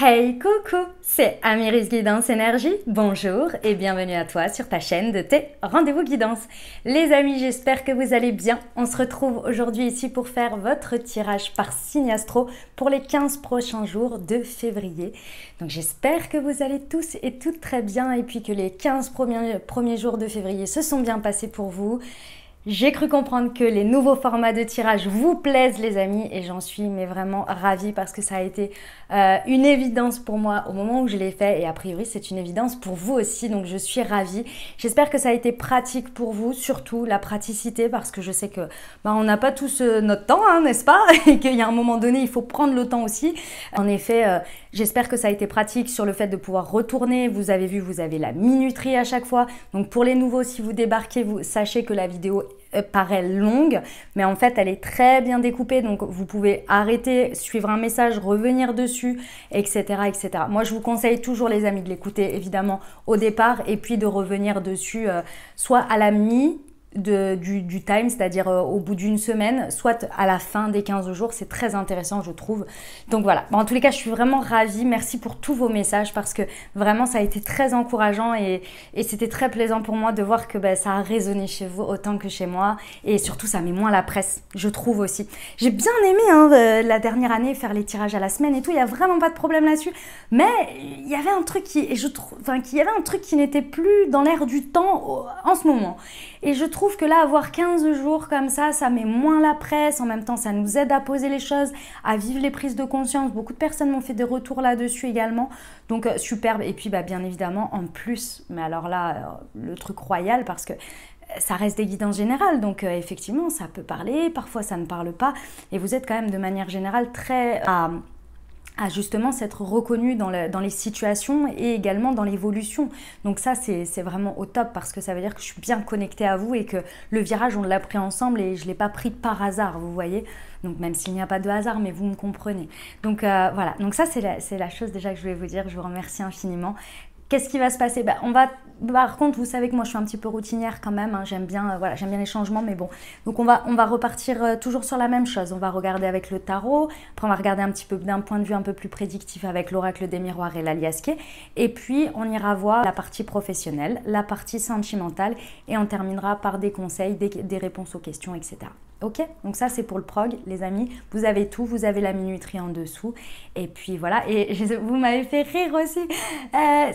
Hey, coucou, c'est Amiris Guidance Énergie. Bonjour et bienvenue à toi sur ta chaîne de tes rendez-vous guidance. Les amis, j'espère que vous allez bien. On se retrouve aujourd'hui ici pour faire votre tirage par signe astro pour les 15 prochains jours de février. Donc j'espère que vous allez tous et toutes très bien et puis que les 15 premiers jours de février se sont bien passés pour vous. J'ai cru comprendre que les nouveaux formats de tirage vous plaisent les amis et j'en suis mais vraiment ravie parce que ça a été une évidence pour moi au moment où je l'ai fait et a priori c'est une évidence pour vous aussi, donc je suis ravie. J'espère que ça a été pratique pour vous, surtout la praticité, parce que je sais que on n'a pas tous notre temps, hein, n'est-ce pas? Et qu'il y a un moment donné il faut prendre le temps aussi. En effet, j'espère que ça a été pratique sur le fait de pouvoir retourner. Vous avez vu, vous avez la minuterie à chaque fois, donc pour les nouveaux, si vous débarquez, vous sachez que la vidéo paraît longue, mais en fait elle est très bien découpée, donc vous pouvez arrêter, suivre un message, revenir dessus, etc., etc. Moi je vous conseille toujours les amis de l'écouter évidemment au départ et puis de revenir dessus soit à la du time, c'est-à-dire au bout d'une semaine, soit à la fin des 15 jours, c'est très intéressant je trouve. Donc voilà, en tous les cas je suis vraiment ravie, merci pour tous vos messages parce que vraiment ça a été très encourageant et c'était très plaisant pour moi de voir que ça a résonné chez vous autant que chez moi et surtout ça met moins la presse, je trouve aussi. J'ai bien aimé la dernière année faire les tirages à la semaine et tout, il n'y a vraiment pas de problème là-dessus, mais il y avait un truc qui n'était plus dans l'air du temps en ce moment. Et je trouve que là, avoir 15 jours comme ça met moins la presse. En même temps, ça nous aide à poser les choses, à vivre les prises de conscience. Beaucoup de personnes m'ont fait des retours là-dessus également. Donc, superbe. Et puis, bien évidemment, en plus, mais alors là, le truc royal, parce que ça reste des guidances générales. Donc, effectivement, ça peut parler. Parfois, ça ne parle pas. Et vous êtes quand même, de manière générale, très à justement s'être reconnu dans les situations et également dans l'évolution. Donc ça, c'est vraiment au top parce que ça veut dire que je suis bien connectée à vous et que le virage, on l'a pris ensemble et je ne l'ai pas pris par hasard, vous voyez. Donc même s'il n'y a pas de hasard, mais vous me comprenez. Donc voilà, donc ça, c'est la chose déjà que je voulais vous dire. Je vous remercie infiniment. Qu'est-ce qui va se passer? Par contre, vous savez que moi je suis un petit peu routinière quand même, hein. J'aime bien les changements, mais bon. Donc on va repartir toujours sur la même chose. On va regarder avec le tarot, après on va regarder un petit peu d'un point de vue un peu plus prédictif avec l'oracle des miroirs et l'aliasqué. Et puis on ira voir la partie professionnelle, la partie sentimentale et on terminera par des conseils, des réponses aux questions, etc. Ok, donc ça c'est pour le prog, les amis. Vous avez tout, vous avez la minuterie en dessous. Et puis voilà, et vous m'avez fait rire aussi.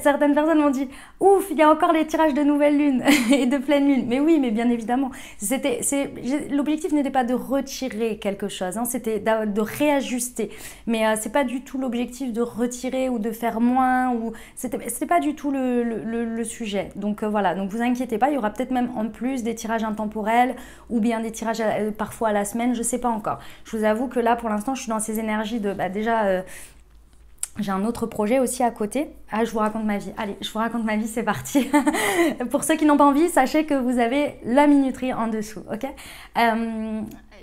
Certaines personnes m'ont dit, ouf, il y a encore les tirages de nouvelle lune et de pleine lune. Mais oui, mais bien évidemment. L'objectif n'était pas de retirer quelque chose, hein, c'était de réajuster. Mais c'est pas du tout l'objectif de retirer ou de faire moins. C'était pas du tout le sujet. Donc voilà, donc vous inquiétez pas, il y aura peut-être même en plus des tirages intemporels ou bien des tirages parfois à la semaine, je sais pas encore. Je vous avoue que là pour l'instant je suis dans ces énergies de déjà j'ai un autre projet aussi à côté. Ah, je vous raconte ma vie. Allez, je vous raconte ma vie, c'est parti. Pour ceux qui n'ont pas envie, sachez que vous avez la minuterie en dessous, ok?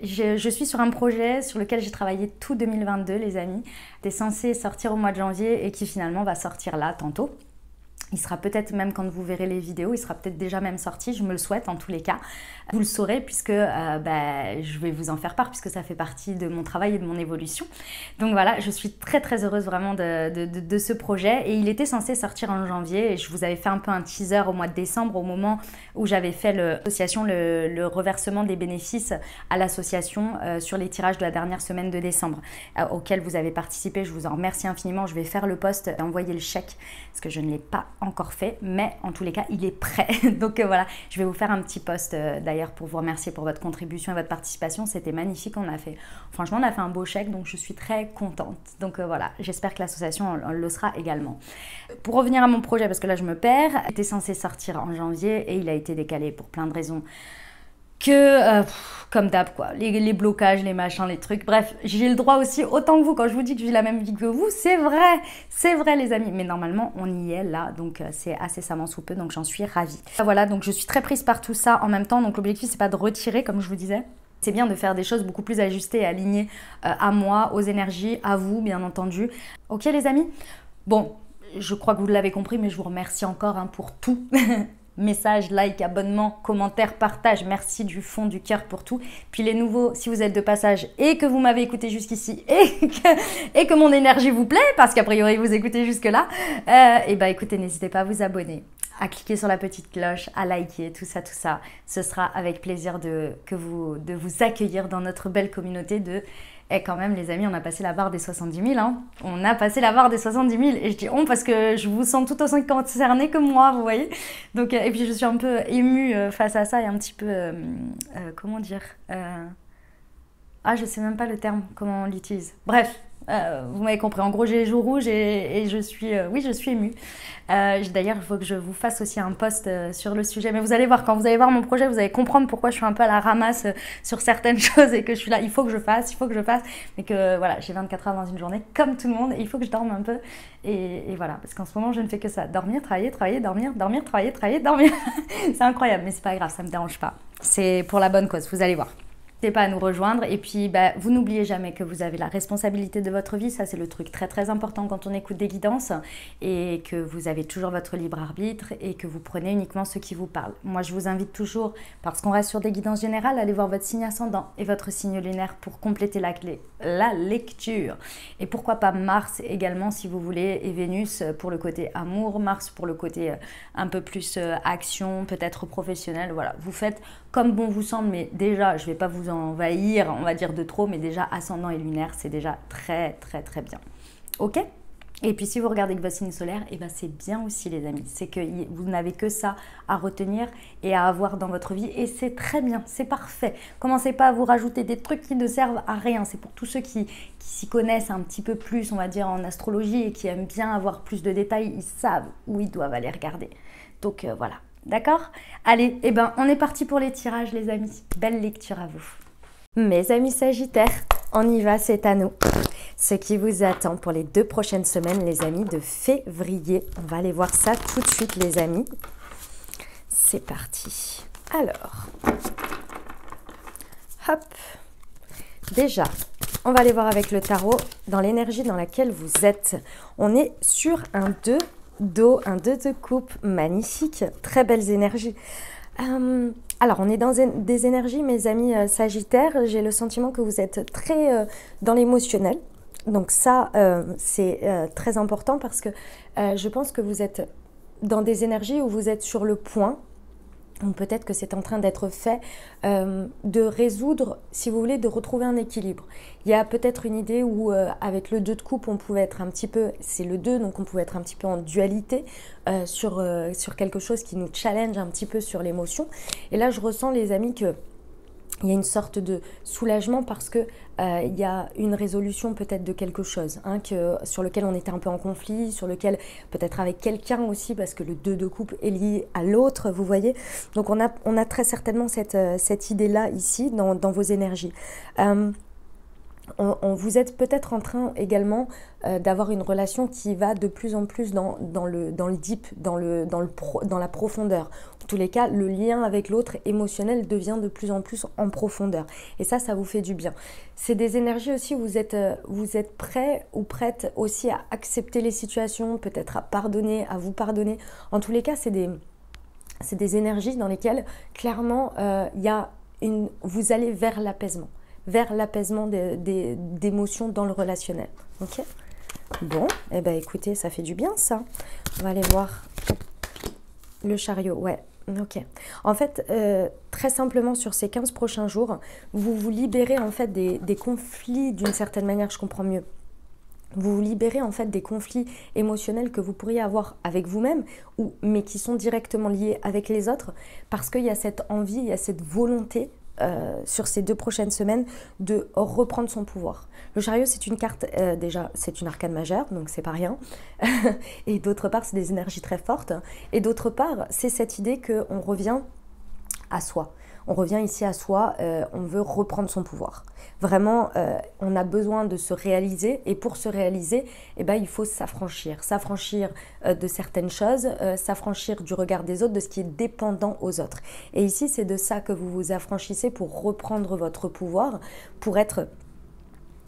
Je suis sur un projet sur lequel j'ai travaillé tout 2022, les amis. C'était censé sortir au mois de janvier et qui finalement va sortir là, tantôt. Il sera peut-être même, quand vous verrez les vidéos, il sera peut-être déjà même sorti, je me le souhaite en tous les cas. Vous le saurez puisque je vais vous en faire part puisque ça fait partie de mon travail et de mon évolution. Donc voilà, je suis très très heureuse vraiment de ce projet et il était censé sortir en janvier et je vous avais fait un peu un teaser au mois de décembre au moment où j'avais fait le reversement des bénéfices à l'association sur les tirages de la dernière semaine de décembre auquel vous avez participé. Je vous en remercie infiniment, je vais faire le post et envoyer le chèque parce que je ne l'ai pas encore fait, mais en tous les cas il est prêt. Donc voilà, je vais vous faire un petit post d'ailleurs pour vous remercier pour votre contribution et votre participation. C'était magnifique, franchement on a fait un beau chèque, donc je suis très contente. Donc voilà, j'espère que l'association le sera également. Pour revenir à mon projet, parce que là je me perds, il était censé sortir en janvier et il a été décalé pour plein de raisons que, comme d'hab quoi, les blocages, les machins, les trucs, bref, j'ai le droit aussi, autant que vous, quand je vous dis que je vis la même vie que vous, c'est vrai les amis, mais normalement on y est là, donc c'est incessamment sous peu, donc j'en suis ravie. Voilà, donc je suis très prise par tout ça en même temps, donc l'objectif c'est pas de retirer comme je vous disais, c'est bien de faire des choses beaucoup plus ajustées et alignées à moi, aux énergies, à vous bien entendu. Ok les amis? Bon, je crois que vous l'avez compris, mais je vous remercie encore pour tout. messages, likes, abonnements, commentaires, partages. Merci du fond du cœur pour tout. Puis les nouveaux, si vous êtes de passage et que vous m'avez écouté jusqu'ici et que mon énergie vous plaît, parce qu'a priori vous écoutez jusque-là, et bah écoutez, n'hésitez pas à vous abonner, à cliquer sur la petite cloche, à liker, tout ça, tout ça. Ce sera avec plaisir de vous accueillir dans notre belle communauté de... Et quand même, les amis, on a passé la barre des 70 000. Hein. On a passé la barre des 70 000. Et je dis on parce que je vous sens tout aussi concerné que moi, vous voyez. Donc, et puis, je suis un peu émue face à ça et un petit peu... comment dire je sais même pas le terme, comment on l'utilise. Bref, vous m'avez compris. En gros, j'ai les joues rouges et je suis... oui, je suis émue. D'ailleurs, il faut que je vous fasse aussi un post sur le sujet. Mais vous allez voir, quand vous allez voir mon projet, vous allez comprendre pourquoi je suis un peu à la ramasse sur certaines choses et que je suis là. Il faut que je fasse. Mais que voilà, j'ai 24 heures dans une journée, comme tout le monde. Et il faut que je dorme un peu. Et voilà, parce qu'en ce moment, je ne fais que ça. Dormir, travailler, dormir, travailler, dormir. C'est incroyable, mais c'est pas grave, ça me dérange pas. C'est pour la bonne cause, vous allez voir. N'hésitez pas à nous rejoindre et puis vous n'oubliez jamais que vous avez la responsabilité de votre vie, ça c'est le truc très très important quand on écoute des guidances et que vous avez toujours votre libre arbitre et que vous prenez uniquement ce qui vous parle. Moi je vous invite toujours, parce qu'on reste sur des guidances générales, à aller voir votre signe ascendant et votre signe lunaire pour compléter la lecture. Et pourquoi pas Mars également si vous voulez, et Vénus pour le côté amour, Mars pour le côté un peu plus action, peut-être professionnel, voilà. Vous faites comme bon vous semble, mais déjà, je ne vais pas vous envahir, on va dire de trop, mais déjà ascendant et lunaire, c'est déjà très très très bien. Ok ? Et puis si vous regardez que votre signe solaire, et ben c'est bien aussi les amis. C'est que vous n'avez que ça à retenir et à avoir dans votre vie. Et c'est très bien, c'est parfait. Commencez pas à vous rajouter des trucs qui ne servent à rien. C'est pour tous ceux qui s'y connaissent un petit peu plus, on va dire, en astrologie et qui aiment bien avoir plus de détails. Ils savent où ils doivent aller regarder. Donc voilà. D'accord? Allez, on est parti pour les tirages les amis. Belle lecture à vous. Mes amis Sagittaires, on y va, c'est à nous. Ce qui vous attend pour les 2 prochaines semaines les amis de février. On va aller voir ça tout de suite les amis. C'est parti. Alors, hop. Déjà, on va aller voir avec le tarot dans l'énergie dans laquelle vous êtes. On est sur un 2 d'eau, un 2 de coupe, magnifique, très belles énergies. Alors, on est dans des énergies, mes amis Sagittaires, j'ai le sentiment que vous êtes très dans l'émotionnel. Donc ça, c'est très important parce que je pense que vous êtes dans des énergies où vous êtes sur le point, ou peut-être que c'est en train d'être fait, de résoudre, si vous voulez, de retrouver un équilibre. Il y a peut-être une idée où, avec le 2 de coupe, on pouvait être un petit peu, c'est le 2, donc on pouvait être un petit peu en dualité sur quelque chose qui nous challenge un petit peu sur l'émotion. Et là, je ressens, les amis, que il y a une sorte de soulagement parce que il y a une résolution peut-être de quelque chose sur lequel on était un peu en conflit, sur lequel peut-être avec quelqu'un aussi parce que le 2 de coupe est lié à l'autre, vous voyez. Donc on a très certainement cette idée-là ici dans vos énergies. Vous êtes peut-être en train également d'avoir une relation qui va de plus en plus dans le deep, dans la profondeur. En tous les cas, le lien avec l'autre émotionnel devient de plus en plus en profondeur. Et ça vous fait du bien. C'est des énergies aussi où vous êtes prêt ou prête aussi à accepter les situations, peut-être à pardonner, à vous pardonner. En tous les cas, c'est des énergies dans lesquelles, clairement, vous allez vers l'apaisement d'émotions dans le relationnel. Ok ? Bon, écoutez, ça fait du bien ça. On va aller voir le chariot. Ouais, ok. En fait, très simplement sur ces 15 prochains jours, vous vous libérez en fait des conflits d'une certaine manière, je comprends mieux. Vous vous libérez en fait des conflits émotionnels que vous pourriez avoir avec vous-même, mais qui sont directement liés avec les autres, parce qu'il y a cette envie, il y a cette volonté sur ces 2 prochaines semaines de reprendre son pouvoir. Le chariot, c'est une carte, déjà c'est une arcane majeure, donc c'est pas rien, et d'autre part c'est des énergies très fortes, et d'autre part c'est cette idée qu'on revient à soi. On revient ici à soi, on veut reprendre son pouvoir. Vraiment, on a besoin de se réaliser et pour se réaliser, il faut s'affranchir de certaines choses, s'affranchir du regard des autres, de ce qui est dépendant aux autres. Et ici, c'est de ça que vous vous affranchissez pour reprendre votre pouvoir, pour être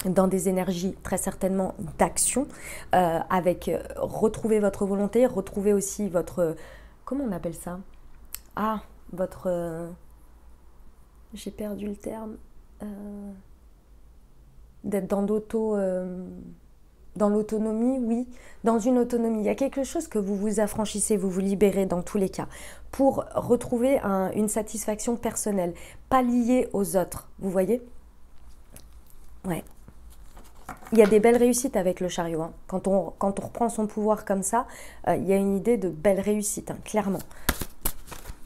dans des énergies très certainement d'action, avec retrouver votre volonté, retrouver aussi votre... Comment on appelle ça ? Ah, votre... j'ai perdu le terme. D'être dans dans l'autonomie, oui, dans une autonomie. Il y a quelque chose que vous vous affranchissez, vous vous libérez dans tous les cas, pour retrouver une satisfaction personnelle, pas liée aux autres, vous voyez? Ouais. Il y a des belles réussites avec le chariot, hein. Quand on reprend son pouvoir comme ça, il y a une idée de belle réussite, hein, clairement.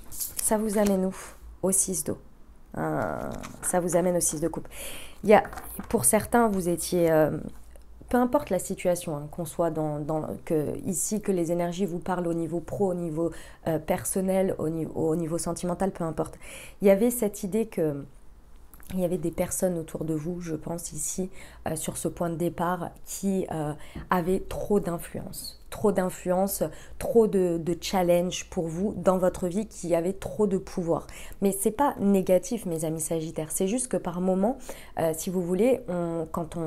Ça vous amène où? Au 6 d'eau. Ça vous amène au 6 de coupe. Pour certains, vous étiez... peu importe la situation, hein, qu'on soit ici, que les énergies vous parlent au niveau pro, au niveau personnel, au niveau sentimental, peu importe. Il y avait cette idée que il y avait des personnes autour de vous, je pense ici, sur ce point de départ, qui avaient trop d'influence, trop de challenge pour vous dans votre vie, qui avaient trop de pouvoir. Mais c'est pas négatif, mes amis Sagittaires, c'est juste que par moment, si vous voulez, quand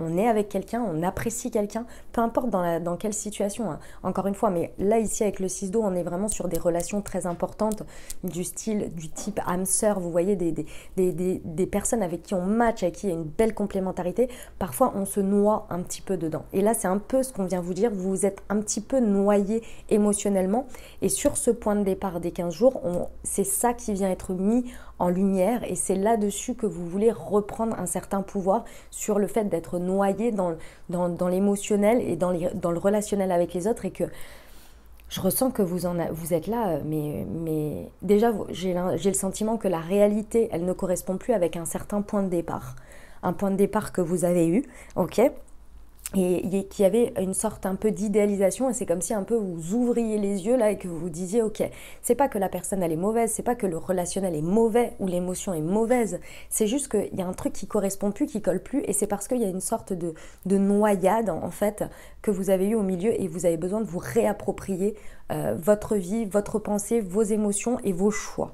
on est avec quelqu'un, on apprécie quelqu'un, peu importe dans quelle situation, hein. Encore une fois, mais là ici avec le 6 d'eau, on est vraiment sur des relations très importantes du type âme sœur, vous voyez, des personnes avec qui on match, avec qui il y a une belle complémentarité. Parfois on se noie un petit peu dedans. Et là c'est un peu ce qu'on vient vous dire, vous êtes un petit peu noyé émotionnellement. Et sur ce point de départ des 15 jours, c'est ça qui vient être mis en lumière, et c'est là-dessus que vous voulez reprendre un certain pouvoir sur le fait d'être noyé dans l'émotionnel et dans le relationnel avec les autres, et que je ressens que vous êtes là, mais déjà j'ai le sentiment que la réalité, elle ne correspond plus avec un certain point de départ, un point de départ que vous avez eu, ok, et qu'il y avait une sorte un peu d'idéalisation, et c'est comme si un peu vous ouvriez les yeux là et que vous vous disiez ok, c'est pas que la personne elle est mauvaise, c'est pas que le relationnel est mauvais ou l'émotion est mauvaise, c'est juste qu'il y a un truc qui correspond plus, qui colle plus, et c'est parce qu'il y a une sorte de noyade en fait que vous avez eu au milieu, et vous avez besoin de vous réapproprier votre vie, votre pensée, vos émotions et vos choix.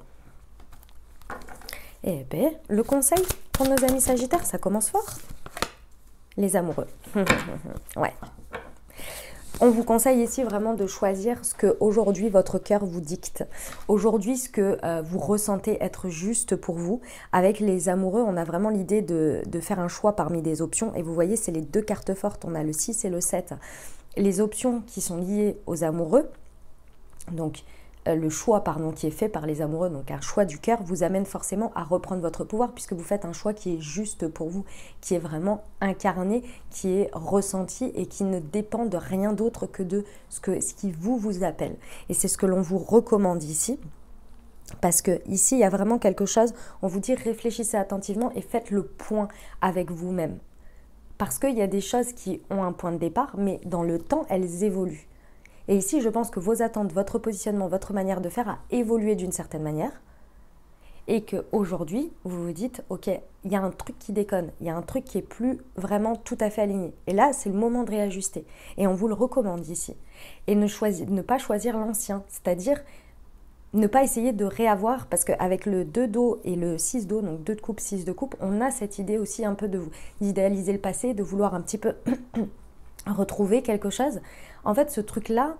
Eh ben, le conseil pour nos amis Sagittaires, ça commence fort. Les amoureux. Ouais. On vous conseille ici vraiment de choisir ce que aujourd'hui votre cœur vous dicte. Aujourd'hui, ce que vous ressentez être juste pour vous. Avec les amoureux, on a vraiment l'idée de faire un choix parmi des options. Et vous voyez, c'est les deux cartes fortes. On a le 6 et le 7. Les options qui sont liées aux amoureux, donc le choix qui est fait par les amoureux, donc un choix du cœur, vous amène forcément à reprendre votre pouvoir, puisque vous faites un choix qui est juste pour vous, qui est vraiment incarné, qui est ressenti et qui ne dépend de rien d'autre que de ce qui vous appelle. Et c'est ce que l'on vous recommande ici. Parce que ici, il y a vraiment quelque chose, on vous dit réfléchissez attentivement et faites le point avec vous-même. Parce qu'il y a des choses qui ont un point de départ, mais dans le temps, elles évoluent. Et ici, je pense que vos attentes, votre positionnement, votre manière de faire a évolué d'une certaine manière. Et qu'aujourd'hui, vous vous dites, ok, il y a un truc qui déconne, il y a un truc qui est plus vraiment tout à fait aligné. Et là, c'est le moment de réajuster. Et on vous le recommande ici. Et ne pas choisir l'ancien, c'est-à-dire ne pas essayer de réavoir, parce qu'avec le 2 d'eau et le 6 d'eau, donc 2 de coupe, 6 de coupe, on a cette idée aussi un peu d'idéaliser le passé, de vouloir un petit peu retrouver quelque chose. En fait, ce truc-là,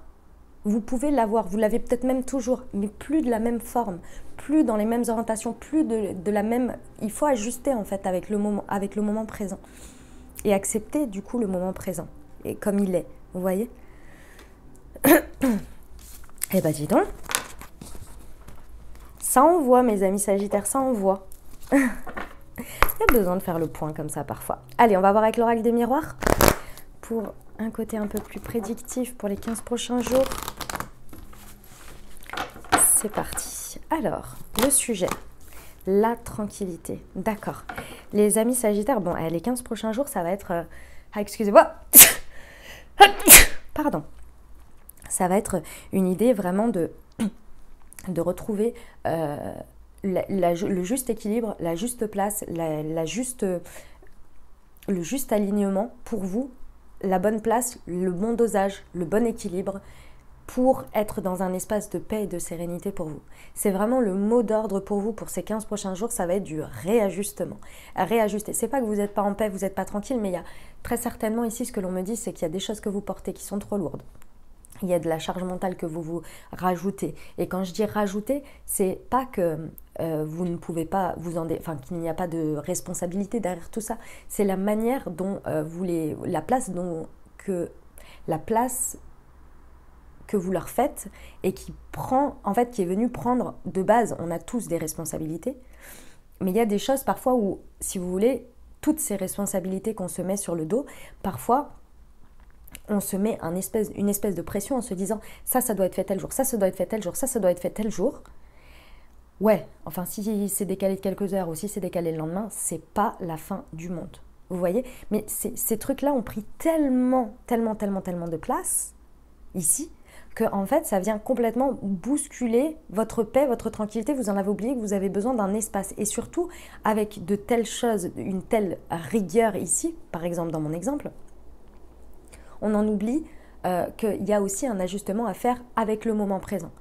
vous pouvez l'avoir, vous l'avez peut-être même toujours, mais plus de la même forme, plus dans les mêmes orientations, plus de la même... Il faut ajuster en fait avec le moment présent et accepter du coup le moment présent, et comme il est, vous voyez. Eh ben dis donc, ça envoie mes amis Sagittaires, ça envoie. Il y a besoin de faire le point comme ça parfois. Allez, on va voir avec l'oracle des miroirs pour un côté un peu plus prédictif pour les 15 prochains jours. C'est parti. Alors, le sujet, la tranquillité. D'accord. Les amis Sagittaires, bon, les 15 prochains jours, ça va être... excusez-moi. Pardon. Ça va être une idée vraiment de retrouver le juste équilibre, la juste place, le juste alignement pour vous, la bonne place, le bon dosage, le bon équilibre pour être dans un espace de paix et de sérénité pour vous. C'est vraiment le mot d'ordre pour vous pour ces 15 prochains jours, ça va être du réajustement. Réajuster, c'est pas que vous n'êtes pas en paix, vous n'êtes pas tranquille, mais il y a très certainement ici ce que l'on me dit, c'est qu'il y a des choses que vous portez qui sont trop lourdes. il y a de la charge mentale que vous vous rajoutez. Et quand je dis rajouter, c'est pas que vous ne pouvez pas vous enfin qu'il n'y a pas de responsabilité derrière tout ça. C'est la manière dont la place que vous leur faites et qui est venue prendre de base. On a tous des responsabilités, mais il y a des choses parfois où, si vous voulez, toutes ces responsabilités qu'on se met sur le dos, parfois on se met une espèce de pression en se disant ça doit être fait tel jour, ça doit être fait tel jour, ça doit être fait tel jour. Ouais, enfin si c'est décalé de quelques heures ou si c'est décalé le lendemain, c'est pas la fin du monde. Vous voyez? Mais ces trucs-là ont pris tellement de place ici que en fait ça vient complètement bousculer votre paix, votre tranquillité. Vous en avez oublié que vous avez besoin d'un espace et surtout avec de telles choses, une telle rigueur ici, par exemple dans mon exemple. On en oublie qu'il y a aussi un ajustement à faire avec le moment présent.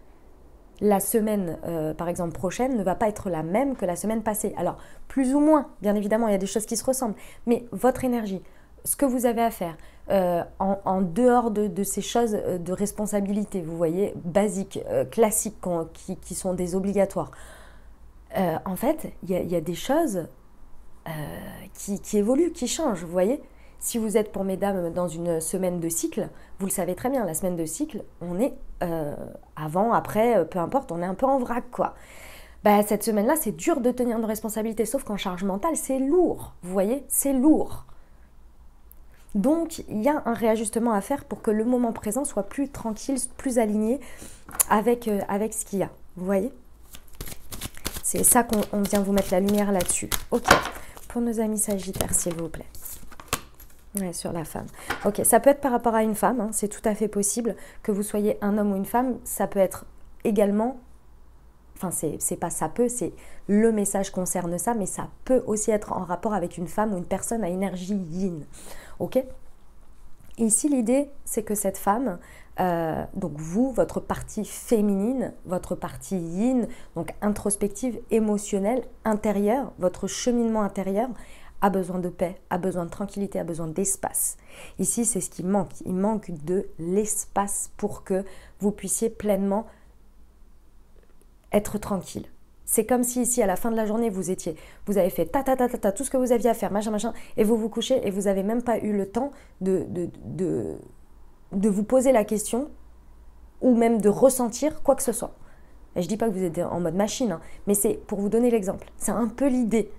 La semaine, par exemple, prochaine ne va pas être la même que la semaine passée. Alors, plus ou moins, bien évidemment, il y a des choses qui se ressemblent. Mais votre énergie, ce que vous avez à faire, en dehors de ces choses de responsabilité, vous voyez, basiques, classiques, qui sont des obligatoires. En fait, il y a des choses qui évoluent, qui changent, vous voyez. Si vous êtes, pour mesdames, dans une semaine de cycle, vous le savez très bien, la semaine de cycle, on est avant, après, peu importe, on est un peu en vrac, quoi. Cette semaine-là, c'est dur de tenir nos responsabilités, sauf qu'en charge mentale, c'est lourd, vous voyez, c'est lourd. Donc, il y a un réajustement à faire pour que le moment présent soit plus tranquille, plus aligné avec ce qu'il y a, vous voyez. C'est ça qu'on vient vous mettre la lumière là-dessus. Ok, pour nos amis Sagittaires, s'il vous plaît. Ouais, sur la femme. Ok, ça peut être par rapport à une femme, hein, c'est tout à fait possible que vous soyez un homme ou une femme. Ça peut être également, enfin c'est pas ça peut, c'est le message concerne ça, mais ça peut aussi être en rapport avec une femme ou une personne à énergie yin. Ok. Ici, l'idée, c'est que cette femme, donc vous, votre partie féminine, votre partie yin, donc introspective, émotionnelle, intérieure, votre cheminement intérieur, a besoin de paix, a besoin de tranquillité, a besoin d'espace. Ici, c'est ce qui manque. Il manque de l'espace pour que vous puissiez pleinement être tranquille. C'est comme si ici, à la fin de la journée, vous avez fait tout ce que vous aviez à faire, machin, et vous vous couchez et vous n'avez même pas eu le temps de vous poser la question ou même de ressentir quoi que ce soit. Et je ne dis pas que vous êtes en mode machine, hein, mais c'est pour vous donner l'exemple. C'est un peu l'idée.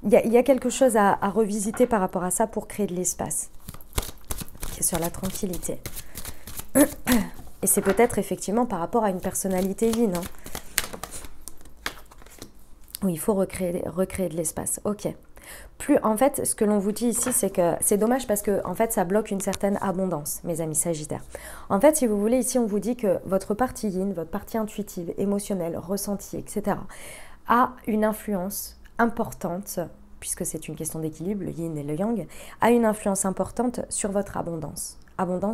Il y a quelque chose à revisiter par rapport à ça pour créer de l'espace. Qui est sur la tranquillité. Et c'est peut-être effectivement par rapport à une personnalité yin. Hein. Oui, il faut recréer de l'espace. Ok. En fait, ce que l'on vous dit ici, c'est que c'est dommage parce que en fait, ça bloque une certaine abondance, mes amis Sagittaires. En fait, si vous voulez, ici, on vous dit que votre partie yin, votre partie intuitive, émotionnelle, ressentie, etc., a une influence importante, puisque c'est une question d'équilibre, le yin et le yang, a une influence importante sur votre abondance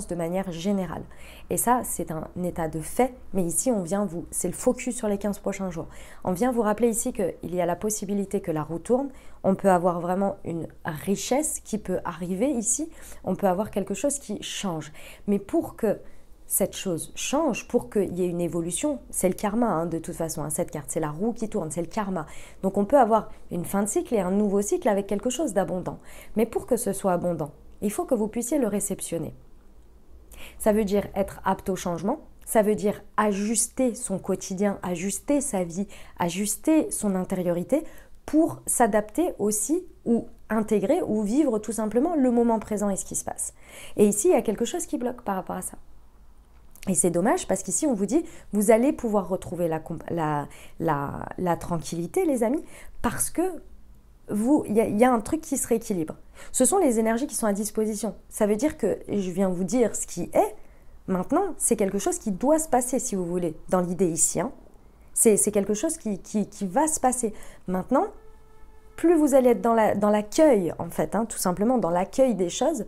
de manière générale. Et ça, c'est un état de fait, mais ici, c'est le focus sur les 15 prochains jours. On vient vous rappeler ici qu'il y a la possibilité que la roue tourne, on peut avoir vraiment une richesse qui peut arriver ici, on peut avoir quelque chose qui change. Mais pour que cette chose change, pour qu'il y ait une évolution, c'est le karma, hein, de toute façon, hein, cette carte, c'est la roue qui tourne, c'est le karma. Donc on peut avoir une fin de cycle et un nouveau cycle avec quelque chose d'abondant. Mais pour que ce soit abondant, il faut que vous puissiez le réceptionner. Ça veut dire être apte au changement, ça veut dire ajuster son quotidien, ajuster sa vie, ajuster son intériorité pour s'adapter aussi ou intégrer ou vivre tout simplement le moment présent et ce qui se passe. Et ici, il y a quelque chose qui bloque par rapport à ça. Et c'est dommage parce qu'ici, on vous dit, vous allez pouvoir retrouver la tranquillité, les amis, parce que il y a un truc qui se rééquilibre. Ce sont les énergies qui sont à disposition. Ça veut dire que je viens vous dire ce qui est. Maintenant, c'est quelque chose qui doit se passer, si vous voulez, dans l'idée ici. Hein. C'est quelque chose qui va se passer. Maintenant, plus vous allez être dans l'accueil, en fait, hein, tout simplement, dans l'accueil des choses,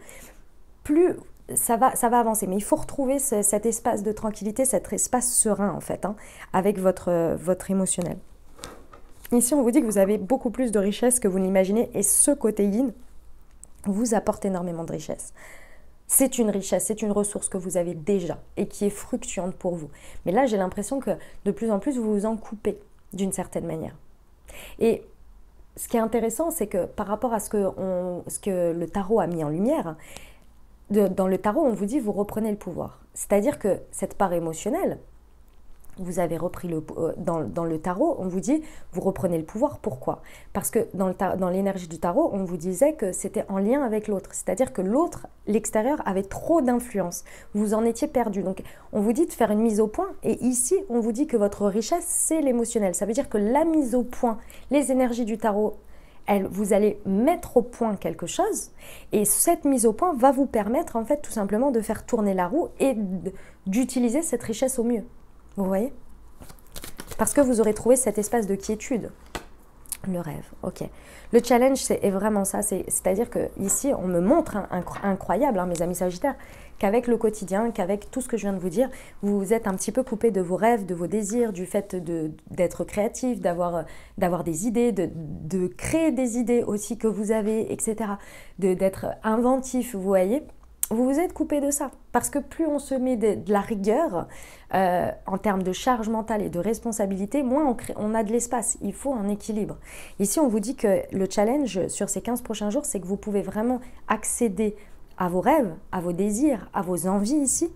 plus ça va avancer. Mais il faut retrouver cet espace de tranquillité, cet espace serein, en fait, hein, avec votre émotionnel. Ici, on vous dit que vous avez beaucoup plus de richesse que vous n'imaginez et ce côté yin vous apporte énormément de richesse. C'est une richesse, c'est une ressource que vous avez déjà et qui est fructuante pour vous. Mais là, j'ai l'impression que de plus en plus, vous vous en coupez d'une certaine manière. Et ce qui est intéressant, c'est que par rapport à ce que le tarot a mis en lumière, dans le tarot, on vous dit vous reprenez le pouvoir. C'est-à-dire que cette part émotionnelle, vous avez repris dans le tarot, on vous dit vous reprenez le pouvoir. Pourquoi? Parce que dans l'énergie du tarot, on vous disait que c'était en lien avec l'autre. C'est-à-dire que l'autre, l'extérieur, avait trop d'influence. Vous en étiez perdu. Donc, on vous dit de faire une mise au point. Et ici, on vous dit que votre richesse, c'est l'émotionnel. Ça veut dire que la mise au point, les énergies du tarot, vous allez mettre au point quelque chose et cette mise au point va vous permettre en fait tout simplement de faire tourner la roue et d'utiliser cette richesse au mieux. Vous voyez? Parce que vous aurez trouvé cet espace de quiétude. Le rêve, ok. Le challenge, c'est vraiment ça. C'est-à-dire que ici, on me montre incroyable, hein, mes amis Sagittaires, qu'avec le quotidien, qu'avec tout ce que je viens de vous dire, vous vous êtes un petit peu coupé de vos rêves, de vos désirs, du fait d'être créatif, d'avoir des idées, de créer des idées aussi que vous avez, etc. D'être inventif, vous voyez. Vous vous êtes coupé de ça. Parce que plus on se met de la rigueur en termes de charge mentale et de responsabilité, moins on a de l'espace. Il faut un équilibre. Ici, on vous dit que le challenge sur ces 15 prochains jours, c'est que vous pouvez vraiment accéder à vos rêves, à vos désirs, à vos envies ici,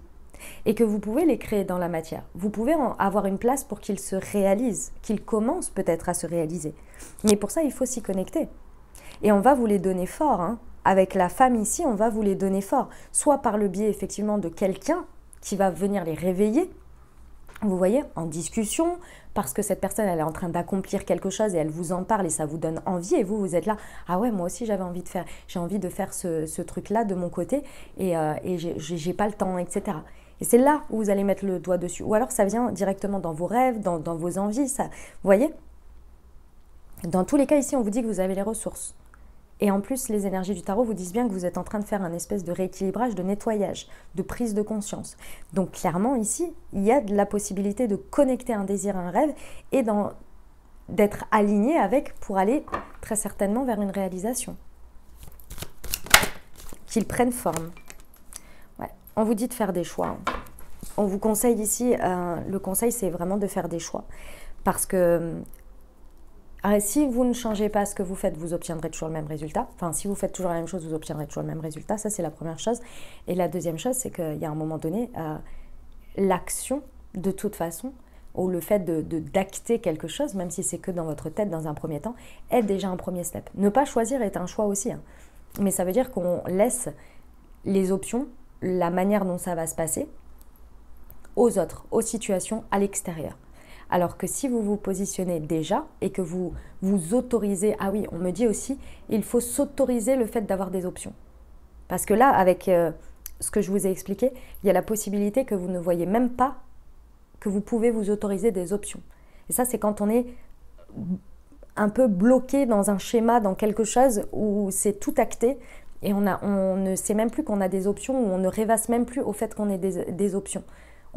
et que vous pouvez les créer dans la matière. Vous pouvez avoir une place pour qu'ils se réalisent, qu'ils commencent peut-être à se réaliser. Mais pour ça, il faut s'y connecter. Et on va vous les donner fort, hein. Avec la femme ici, on va vous les donner fort, soit par le biais effectivement de quelqu'un qui va venir les réveiller, vous voyez, en discussion, parce que cette personne, elle est en train d'accomplir quelque chose et elle vous en parle et ça vous donne envie et vous êtes là, ah ouais, moi aussi j'ai envie de faire ce truc-là de mon côté et j'ai pas le temps, etc. Et c'est là où vous allez mettre le doigt dessus. Ou alors ça vient directement dans vos rêves, dans vos envies, ça, vous voyez. Dans tous les cas ici, on vous dit que vous avez les ressources. Et en plus, les énergies du tarot vous disent bien que vous êtes en train de faire un espèce de rééquilibrage, de nettoyage, de prise de conscience. Donc clairement, ici, il y a de la possibilité de connecter un désir, un rêve et d'être aligné avec pour aller très certainement vers une réalisation. Qu'il prenne forme. Ouais. On vous dit de faire des choix. On vous conseille ici, le conseil c'est vraiment de faire des choix. Parce que si vous ne changez pas ce que vous faites, vous obtiendrez toujours le même résultat. Enfin, si vous faites toujours la même chose, vous obtiendrez toujours le même résultat. Ça, c'est la première chose. Et la deuxième chose, c'est qu'il y a un moment donné, l'action, de toute façon, ou le fait d'acter quelque chose, même si c'est que dans votre tête dans un premier temps, est déjà un premier step. Ne pas choisir est un choix aussi. Hein. Mais ça veut dire qu'on laisse les options, la manière dont ça va se passer, aux autres, aux situations à l'extérieur. Alors que si vous vous positionnez déjà et que vous vous autorisez, ah oui, on me dit aussi, il faut s'autoriser le fait d'avoir des options. Parce que là, avec ce que je vous ai expliqué, il y a la possibilité que vous ne voyez même pas que vous pouvez vous autoriser des options. Et ça, c'est quand on est un peu bloqué dans un schéma, dans quelque chose où c'est tout acté et on ne sait même plus qu'on a des options, ou on ne rêvasse même plus au fait qu'on ait des options.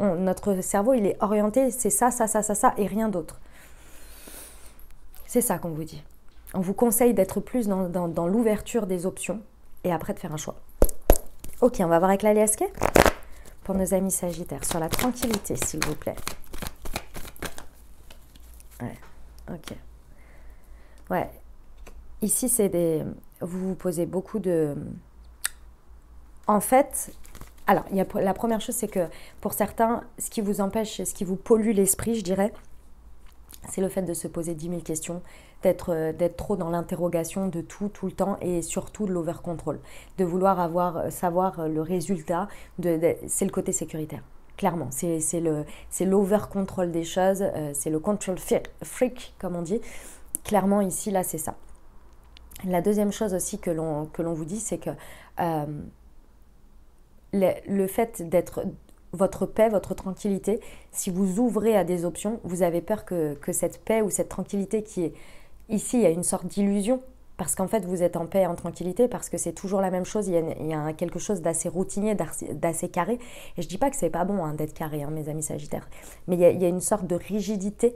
Notre cerveau, il est orienté, c'est ça, ça, ça, ça, ça, et rien d'autre. C'est ça qu'on vous dit. On vous conseille d'être plus dans l'ouverture des options et après de faire un choix. Ok, on va voir avec la Lesque pour nos amis Sagittaires, sur la tranquillité, s'il vous plaît. Ouais, ok. Ouais, ici, vous vous posez beaucoup de... En fait... Alors, la première chose, c'est que pour certains, ce qui vous empêche, ce qui vous pollue l'esprit, je dirais, c'est le fait de se poser 10 000 questions, d'être trop dans l'interrogation de tout le temps et surtout de l'over-control, de vouloir savoir le résultat, c'est le côté sécuritaire. Clairement, c'est l'over-control des choses, c'est le control freak, comme on dit. Clairement, ici, là, c'est ça. La deuxième chose aussi que l'on vous dit, c'est que... le fait d'être votre paix, votre tranquillité, si vous ouvrez à des options, vous avez peur que cette paix ou cette tranquillité qui est ici, il y a une sorte d'illusion, parce qu'en fait vous êtes en paix et en tranquillité, parce que c'est toujours la même chose, il y a quelque chose d'assez routinier, d'assez carré, et je dis pas que c'est pas bon hein, d'être carré, hein, mes amis Sagittaires, mais il y a une sorte de rigidité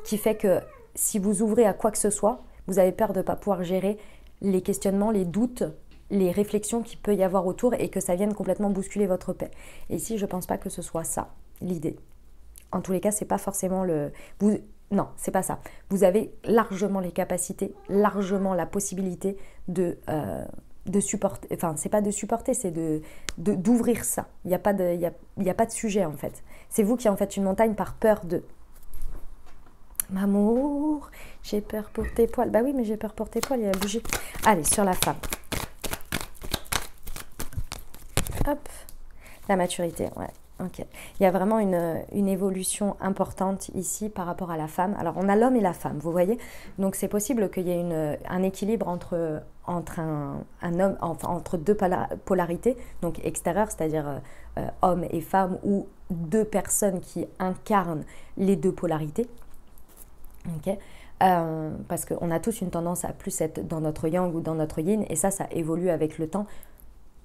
qui fait que si vous ouvrez à quoi que ce soit, vous avez peur de ne pas pouvoir gérer les questionnements, les doutes, les réflexions qu'il peut y avoir autour et que ça vienne complètement bousculer votre paix. Et ici, je ne pense pas que ce soit ça, l'idée. En tous les cas, c'est pas forcément le... Non, c'est pas ça. Vous avez largement les capacités, largement la possibilité de supporter... Enfin, c'est pas de supporter, c'est d'ouvrir ça. Il n'y a pas de sujet, en fait. C'est vous qui en faites une montagne par peur de... M'amour, j'ai peur pour tes poils. Bah oui, mais j'ai peur pour tes poils, il y a la bougie. Allez, sur la femme. Hop, la maturité, ouais. Ok. Il y a vraiment une évolution importante ici par rapport à la femme. Alors, on a l'homme et la femme, vous voyez. Donc, c'est possible qu'il y ait un équilibre entre un homme, enfin, entre deux polarités, donc extérieures, c'est-à-dire homme et femme, ou deux personnes qui incarnent les deux polarités. Ok. Parce qu'on a tous une tendance à plus être dans notre yang ou dans notre yin, et ça évolue avec le temps.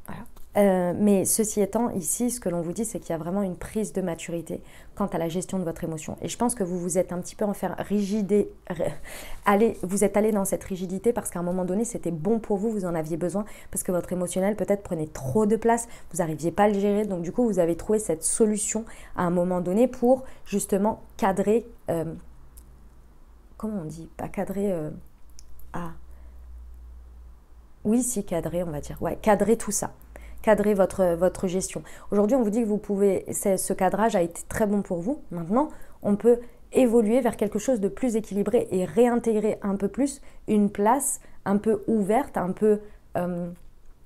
Voilà. Mais ceci étant, ici, ce que l'on vous dit, c'est qu'il y a vraiment une prise de maturité quant à la gestion de votre émotion. Et je pense que vous vous êtes un petit peu vous êtes allé dans cette rigidité parce qu'à un moment donné, c'était bon pour vous, vous en aviez besoin, parce que votre émotionnel peut-être prenait trop de place, vous n'arriviez pas à le gérer. Donc du coup, vous avez trouvé cette solution à un moment donné pour justement cadrer... comment on dit? Pas cadrer... Oui, si, cadrer, on va dire. Ouais, cadrer tout ça. Cadrer votre gestion. Aujourd'hui, on vous dit que vous pouvez, ce cadrage a été très bon pour vous. Maintenant, on peut évoluer vers quelque chose de plus équilibré et réintégrer un peu plus une place un peu ouverte, un peu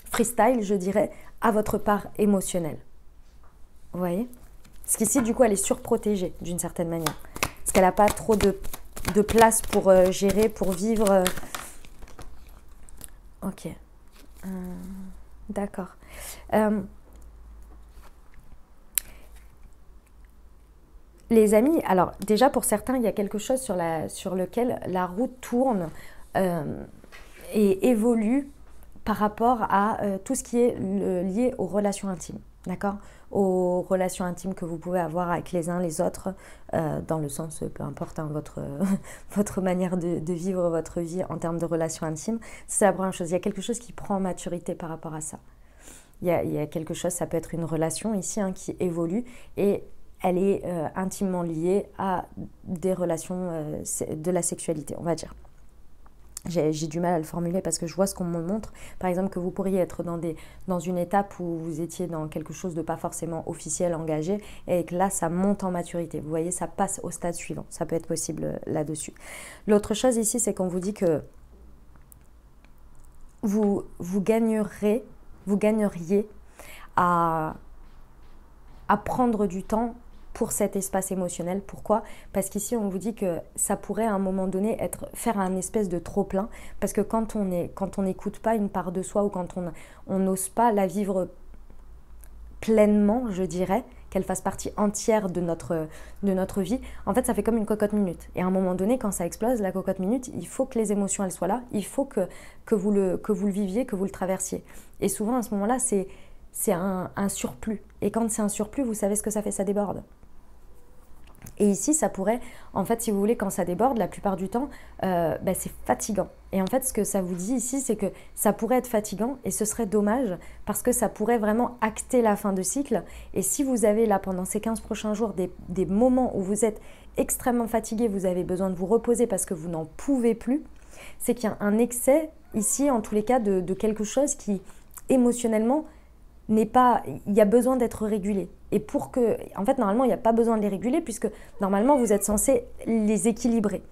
freestyle, je dirais, à votre part émotionnelle. Vous voyez? Parce qu'ici, du coup, elle est surprotégée d'une certaine manière. Parce qu'elle n'a pas trop de place pour gérer, pour vivre. Ok. D'accord. Les amis, alors déjà pour certains, il y a quelque chose sur lequel la roue tourne et évolue par rapport à tout ce qui est lié aux relations intimes, d'accord? Aux relations intimes que vous pouvez avoir avec les uns les autres, dans le sens, peu importe hein, votre manière de vivre votre vie en termes de relations intimes. C'est la première chose. Il y a quelque chose qui prend maturité par rapport à ça. Il y a quelque chose, ça peut être une relation ici hein, qui évolue et elle est intimement liée à des relations de la sexualité, on va dire. J'ai du mal à le formuler parce que je vois ce qu'on me montre. Par exemple, que vous pourriez être dans une étape où vous étiez dans quelque chose de pas forcément officiel, engagé, et que là, ça monte en maturité. Vous voyez, ça passe au stade suivant. Ça peut être possible là-dessus. L'autre chose ici, c'est qu'on vous dit que vous gagneriez à prendre du temps pour cet espace émotionnel. Pourquoi? Parce qu'ici, on vous dit que ça pourrait à un moment donné faire un espèce de trop-plein. Parce que quand on n'écoute pas une part de soi ou quand on n'ose pas la vivre pleinement, je dirais, qu'elle fasse partie entière de notre vie, en fait, ça fait comme une cocotte minute. Et à un moment donné, quand ça explose, la cocotte minute, il faut que les émotions, elles soient là. Il faut que vous le viviez, que vous le traversiez. Et souvent, à ce moment-là, c'est un surplus. Et quand c'est un surplus, vous savez ce que ça fait, ça déborde. Et ici, ça pourrait, en fait, si vous voulez, quand ça déborde, la plupart du temps, c'est fatigant. Et en fait, ce que ça vous dit ici, c'est que ça pourrait être fatigant et ce serait dommage parce que ça pourrait vraiment acter la fin de cycle. Et si vous avez là, pendant ces 15 prochains jours, des moments où vous êtes extrêmement fatigué, vous avez besoin de vous reposer parce que vous n'en pouvez plus, c'est qu'il y a un excès ici, en tous les cas, de quelque chose qui, émotionnellement, il y a besoin d'être régulé. Et en fait, normalement, il n'y a pas besoin de les réguler puisque normalement, vous êtes censé les équilibrer.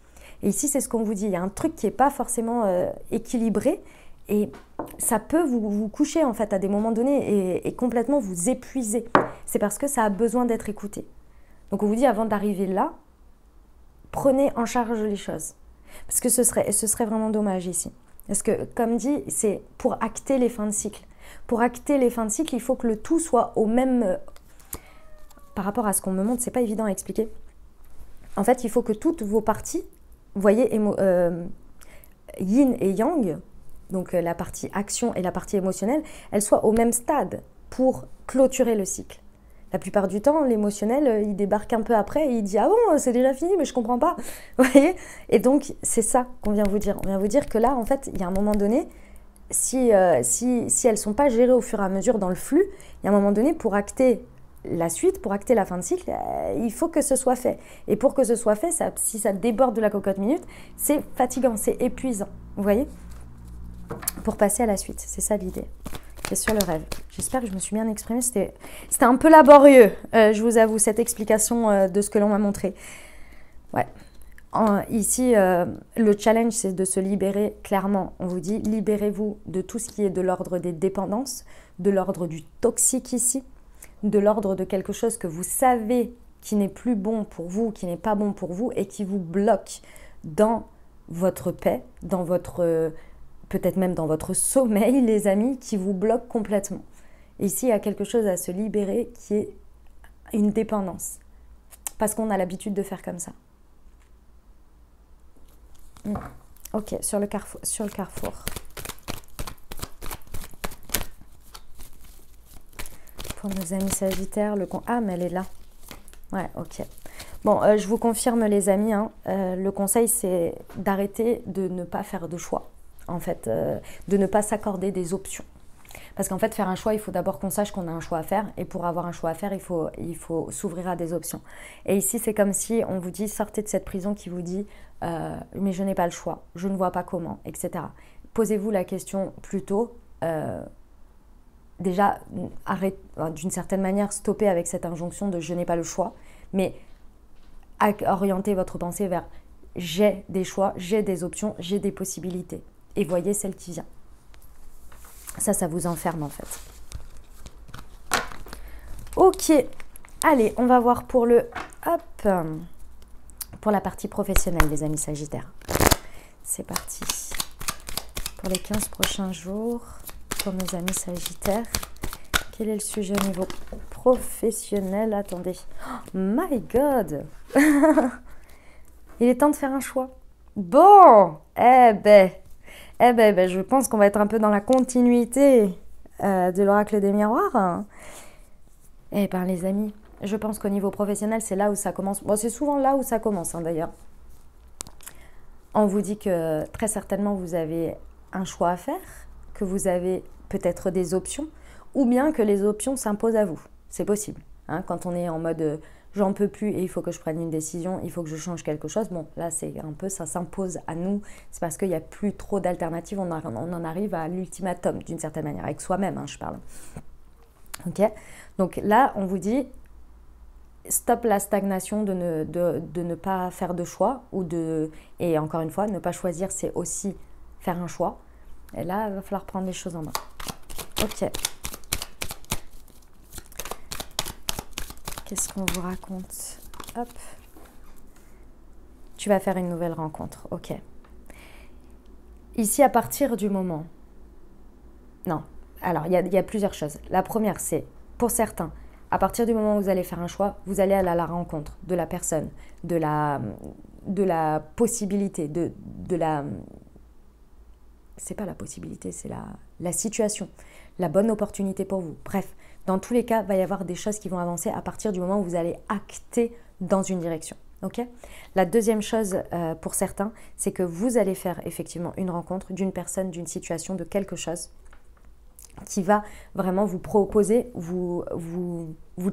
Et ici, c'est ce qu'on vous dit. Il y a un truc qui n'est pas forcément équilibré et ça peut vous coucher en fait à des moments donnés et complètement vous épuiser. C'est parce que ça a besoin d'être écouté. Donc, on vous dit avant d'arriver là, prenez en charge les choses. Parce que ce serait vraiment dommage ici. Parce que, comme dit, c'est pour acter les fins de cycle. Pour acter les fins de cycle, il faut que le tout soit au même... Par rapport à ce qu'on me montre, c'est pas évident à expliquer. En fait, il faut que toutes vos parties, vous voyez, yin et yang, donc la partie action et la partie émotionnelle, elles soient au même stade pour clôturer le cycle. La plupart du temps, l'émotionnel, il débarque un peu après et il dit « Ah bon, c'est déjà fini, mais je comprends pas. » Vous voyez? Et donc, c'est ça qu'on vient vous dire. On vient vous dire que là, en fait, il y a un moment donné, si elles ne sont pas gérées au fur et à mesure dans le flux, il y a un moment donné, pour acter la suite, pour acter la fin de cycle, il faut que ce soit fait. Et pour que ce soit fait, si ça déborde de la cocotte minute, c'est fatigant, c'est épuisant. Vous voyez? Pour passer à la suite, c'est ça l'idée. C'est sur le rêve. J'espère que je me suis bien exprimée. C'était un peu laborieux, je vous avoue, cette explication de ce que l'on m'a montré. Ouais. Ici, le challenge, c'est de se libérer clairement. On vous dit, libérez-vous de tout ce qui est de l'ordre des dépendances, de l'ordre du toxique ici, de l'ordre de quelque chose que vous savez qui n'est plus bon pour vous, qui n'est pas bon pour vous et qui vous bloque dans votre paix, dans votre, peut-être même dans votre sommeil, les amis, qui vous bloque complètement. Ici, il y a quelque chose à se libérer qui est une dépendance. Parce qu'on a l'habitude de faire comme ça. Ok, sur le carrefour. Pour nos amis sagittaires, ah, mais elle est là. Ouais, ok. Bon, je vous confirme les amis, hein, le conseil c'est d'arrêter de ne pas faire de choix. En fait, de ne pas s'accorder des options. Parce qu'en fait, faire un choix, il faut d'abord qu'on sache qu'on a un choix à faire. Et pour avoir un choix à faire, il faut s'ouvrir à des options. Et ici, c'est comme si on vous dit, sortez de cette prison qui vous dit mais je n'ai pas le choix, je ne vois pas comment, etc. Posez-vous la question plutôt, déjà, d'une certaine manière, stoppez avec cette injonction de je n'ai pas le choix, mais orientez votre pensée vers j'ai des choix, j'ai des options, j'ai des possibilités. Et voyez celle qui vient. Ça vous enferme en fait. Ok, allez, on va voir pour pour la partie professionnelle, les amis sagittaires. C'est parti. Pour les 15 prochains jours, pour mes amis sagittaires, quel est le sujet au niveau professionnel? Attendez. Oh, my God. Il est temps de faire un choix. Bon, je pense qu'on va être un peu dans la continuité de l'oracle des miroirs. Eh bien, les amis, je pense qu'au niveau professionnel, c'est là où ça commence. Bon, c'est souvent là où ça commence, hein, d'ailleurs. On vous dit que très certainement, vous avez un choix à faire, que vous avez peut-être des options, ou bien que les options s'imposent à vous. C'est possible. Hein, quand on est en mode j'en peux plus et il faut que je prenne une décision, il faut que je change quelque chose. Bon, là, c'est un peu, ça s'impose à nous. C'est parce qu'il n'y a plus trop d'alternatives. On en arrive à l'ultimatum, d'une certaine manière, avec soi-même, hein, je parle. Ok. Donc là, on vous dit, stop la stagnation de ne pas faire de choix. Et encore une fois, ne pas choisir, c'est aussi faire un choix. Et là, il va falloir prendre les choses en main. Ok. Qu'est-ce qu'on vous raconte? Hop. Tu vas faire une nouvelle rencontre. Ok. Ici, à partir du moment... Non. Alors, il y a plusieurs choses. La première, c'est, pour certains, à partir du moment où vous allez faire un choix, vous allez aller à la rencontre de la personne, de la possibilité, de la... C'est pas la possibilité, c'est la situation, la bonne opportunité pour vous. Bref, dans tous les cas, il va y avoir des choses qui vont avancer à partir du moment où vous allez acter dans une direction. Okay. La deuxième chose pour certains, c'est que vous allez faire effectivement une rencontre d'une personne, d'une situation, de quelque chose qui va vraiment vous proposer, vous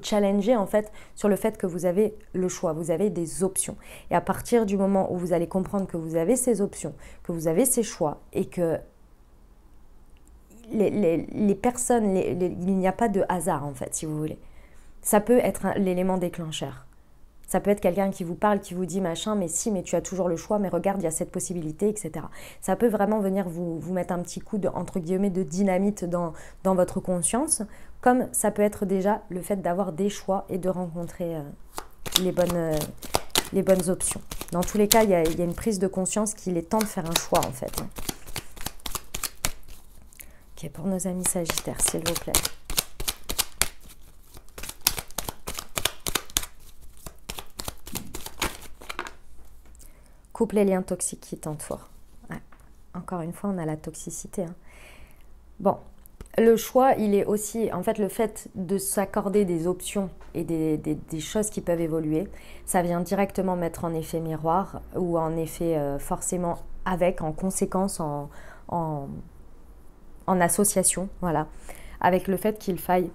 challenger en fait sur le fait que vous avez le choix, vous avez des options. Et à partir du moment où vous allez comprendre que vous avez ces options, que vous avez ces choix et que les personnes, il n'y a pas de hasard en fait, si vous voulez. Ça peut être l'élément déclencheur. Ça peut être quelqu'un qui vous parle, qui vous dit machin, mais si, mais tu as toujours le choix, mais regarde, il y a cette possibilité, etc. Ça peut vraiment venir vous mettre un petit coup de, entre guillemets, de dynamite dans votre conscience, comme ça peut être déjà le fait d'avoir des choix et de rencontrer les bonnes options. Dans tous les cas, il y a une prise de conscience qu'il est temps de faire un choix, en fait. Ok, pour nos amis sagittaires, s'il vous plaît. Coupe les liens toxiques qui t'entourent. Ouais. Encore une fois, on a la toxicité. Hein. Bon, le choix, il est aussi... En fait, le fait de s'accorder des options et des choses qui peuvent évoluer, ça vient directement mettre en effet miroir ou en effet forcément avec, en conséquence, en association, voilà, avec le fait qu'il faille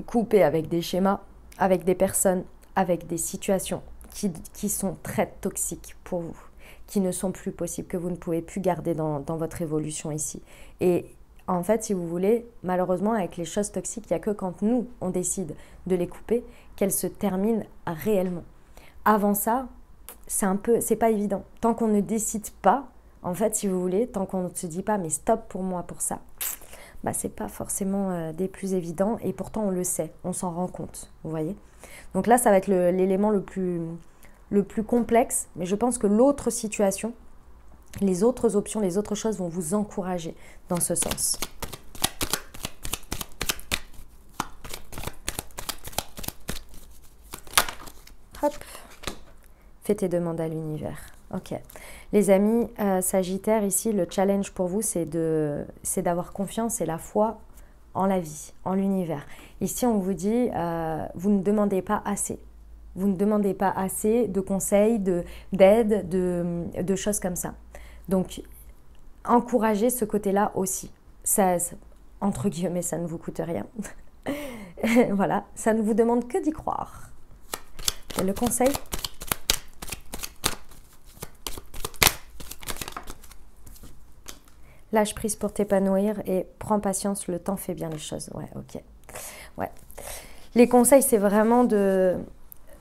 couper avec des schémas, avec des personnes, avec des situations qui sont très toxiques pour vous, qui ne sont plus possibles, que vous ne pouvez plus garder dans votre évolution ici. Et en fait, si vous voulez, malheureusement, avec les choses toxiques, il n'y a que quand nous, on décide de les couper, qu'elles se terminent réellement. Avant ça, c'est pas évident. Tant qu'on ne décide pas, en fait, si vous voulez, tant qu'on ne se dit pas, mais stop pour moi pour ça, bah, c'est pas forcément des plus évidents, et pourtant on le sait, on s'en rend compte, vous voyez. Donc là, ça va être l'élément le plus complexe, mais je pense que l'autre situation, les autres options, les autres choses vont vous encourager dans ce sens. Hop, fais tes demandes à l'univers. Ok. Les amis Sagittaires, ici, le challenge pour vous, c'est d'avoir confiance et la foi en la vie, en l'univers. Ici, on vous dit, vous ne demandez pas assez. Vous ne demandez pas assez de conseils, d'aide, de choses comme ça. Donc, encouragez ce côté-là aussi. Ça, entre guillemets, ça ne vous coûte rien. Voilà, ça ne vous demande que d'y croire. Le conseil. Lâche prise pour t'épanouir et prends patience, le temps fait bien les choses. Ouais, ok. Ouais. Les conseils, c'est vraiment de